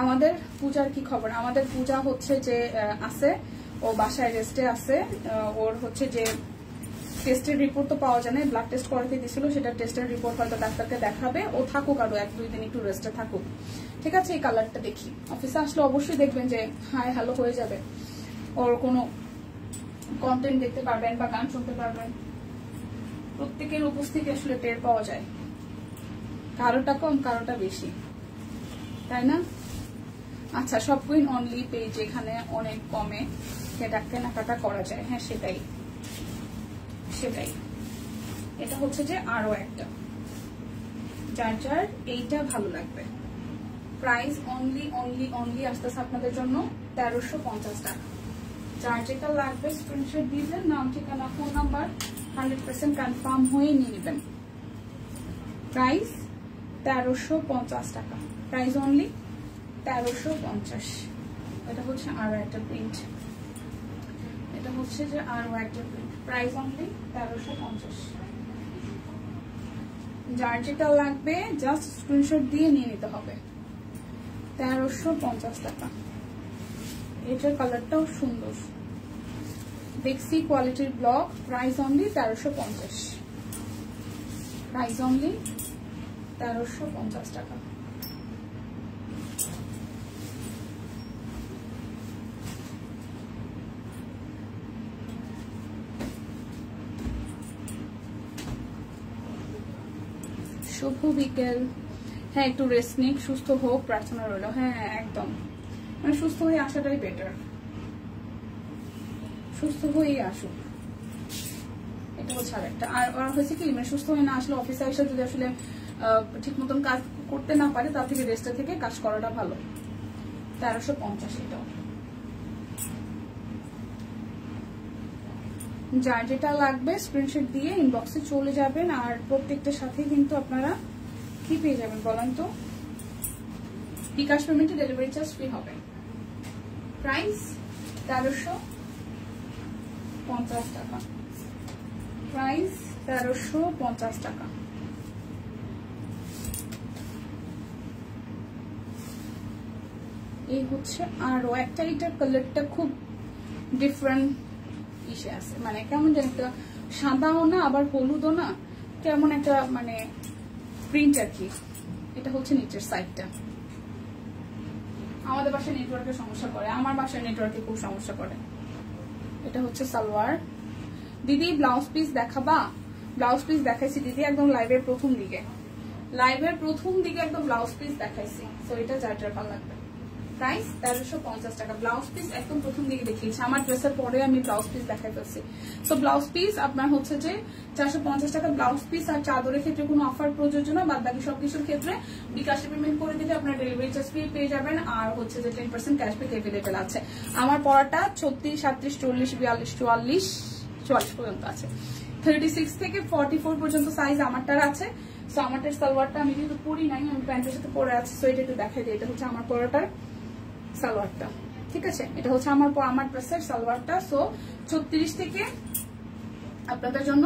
আমাদের পূজার কি খবর? আমাদের পূজা হচ্ছে যে আছে, ও বাসায় রেস্টে আছে। ওর হচ্ছে যে টেস্টের রিপোর্ট তো পাওয়া যায় না, ব্লাড টেস্ট করাতে দিয়েছিল, সেটা টেস্টের রিপোর্ট হয়তো ডাক্তারকে দেখাবে। ও থাকুক আরো 1-2 দিন একটু রেস্টে থাকুক, ঠিক আছে? এই কালারটা দেখি, অফিসে আসলে অবশ্যই দেখবেন যে হাই হ্যালো হয়ে যাবে। ওর কোনো কন্টেন্ট দেখতে পারবেন বা গান শুনতে পারবেন। প্রত্যেকের উপস্থিতি আসলে টের পাওয়া যায়, কারোটা কম কারোটা বেশি, তাই না? আচ্ছা, সব কুইন অনলি পেজ, এখানে অনেক কমে কেনাকাটা করা যায়। হ্যাঁ সেটাই সেটাই। এটা হচ্ছে যে আরো একটা, যার যার এইটা ভালো লাগবে। প্রাইস অনলি অনলি অনলি আসতেছে আপনাদের জন্য 1350 টাকা। যার যেটা লাগবে স্ক্রিনশট দিবেন, নাম, ঠিকানা, ফোন নাম্বার 100% কনফার্ম হয়ে নিয়ে নেবেন। প্রাইস 1350 টাকা, প্রাইস অনলি 1350। এটা হচ্ছে আরো একটা প্রিন্ট, এটা হচ্ছে যে আরো একটা প্রিন্ট। Price only 1350। যার যেটা লাগবে জাস্ট স্ক্রিনশট দিয়ে নিয়ে নিতে হবে। 1350 টাকা। এটার কালারটাও সুন্দর, দেখছি কোয়ালিটির block. Price only 1350, price only 1350 টাকা। শুভ বিকেল। হ্যাঁ একটু রেস্ট নিক, সুস্থ হোক, প্রার্থনা রইল। হ্যাঁ একদম, মানে সুস্থ হয়ে আসাটাই বেটার, সুস্থ হয়েই আসুক, এটা হচ্ছে আর একটা। আর হয়েছে কি, মানে সুস্থ হয়ে না আসলে অফিসে এসে যদি আসলে ঠিক মতন কাজ করতে না পারে, তার থেকে রেস্টে থেকে কাজ করাটা ভালো। 1350 এটাও। যার যেটা লাগবে স্ক্রিনশট দিয়ে ইনবক্সে চলে যাবেন। আর প্রত্যেকটার সাথে কিন্তু আপনারা কি পেয়ে যাবেন বলেন তো? বিকাশ পেমেন্টে ডেলিভারি চার্জ ফ্রি হবে। প্রাইস 1350 টাকা, প্রাইস 1350 টাকা। এই হচ্ছে আরো একটা, এটার কালারটা খুব ডিফারেন্ট ইসে আছে, মানে কেমন যেন একটা সাদাও না আবার হলুদও না, কেমন একটা মানে প্রিন্ট আর কি। এটা হচ্ছে নিচের সাইডটা। আমাদের বাসায় নেটওয়ার্কের সমস্যা করে, আমার বাসায় নেটওয়ার্কে খুব সমস্যা করে। এটা হচ্ছে সালোয়ার। দিদি ব্লাউজ পিস দেখাবা? ব্লাউজ পিস দেখাইছি দিদি একদম লাইভের প্রথম দিকে, লাইভের প্রথম দিকে একদম ব্লাউজ পিস দেখাইছি। তো এটা যার যার ভালো লাগবে। প্রাইস 1350 টাকা। ব্লাউজ পিস একদম প্রথম দিকে দেখিয়েছি, আমার ড্রেসের পরে আমি ব্লাউজ পিস দেখাই ফেলছি। তো ব্লাউজ পিস আপনার হচ্ছে যে 450 টাকা ব্লাউজ পিস। আর চাদরের ক্ষেত্রে কোনো অফার প্রযোজ্য না, বাদ বাকি সবকিছুর ক্ষেত্রে বিকাশে পেমেন্ট করে দিলে আপনার ডেলিভারি চার্জ ফ্রি পেয়ে যাবেন। আর হচ্ছে যে 10% ক্যাশব্যাক এভেলেবেল আছে। আমার পড়াটা 36, 37, 40, 42, 44, 44 পর্যন্ত আছে। 36 থেকে 44 পর্যন্ত সাইজ আমারটার আছে। সো আমারটার সালোয়ারটা আমি যেহেতু পরি নাই, আমি প্যান্টের সাথে পরে আছি, সো এটা একটু দেখাই দিই। এটা হচ্ছে আমার পরাটার সালোয়ারটা, ঠিক আছে? এটা হচ্ছে আমার ড্রেসের সালোয়ারটা। সো 36 থেকে আপনাদের জন্য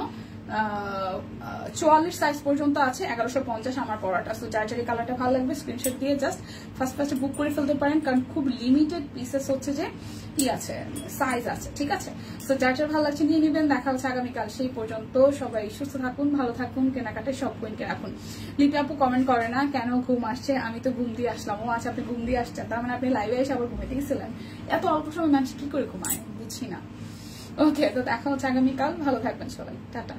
44 সাইজ পর্যন্ত আছে, 1150 আমার পরাটা। সো যার যার কালারটা ভালো লাগবে স্ক্রিনশট দিয়ে জাস্ট ফার্স্ট বুক করে ফেলতে পারেন, কারণ খুব লিমিটেড পিসেস হচ্ছে যে কি আছে, সাইজ আছে, ঠিক আছে? সো যার যার ভালো লাগছে নিয়ে নেবেন। দেখা হচ্ছে আগামীকাল, সেই পর্যন্ত সবাই সুস্থ থাকুন, ভালো থাকুন, কেনাকাটায় সব কুইনকে রাখুন। লিপি আপু কমেন্ট করে না কেন ঘুম আসছে, আমি তো ঘুম দিয়ে আসলাম। ও আচ্ছা, আপনি ঘুম দিয়ে আসছেন, তার মানে আপনি লাইভে এসে আবার ঘুমিয়ে গেছিলেন। এত অল্প সময় মানুষ কি করে ঘুমায় বুঝছি না। ওকে, তো দেখা হচ্ছে আগামীকাল, ভালো থাকবেন সবাই, টাটা।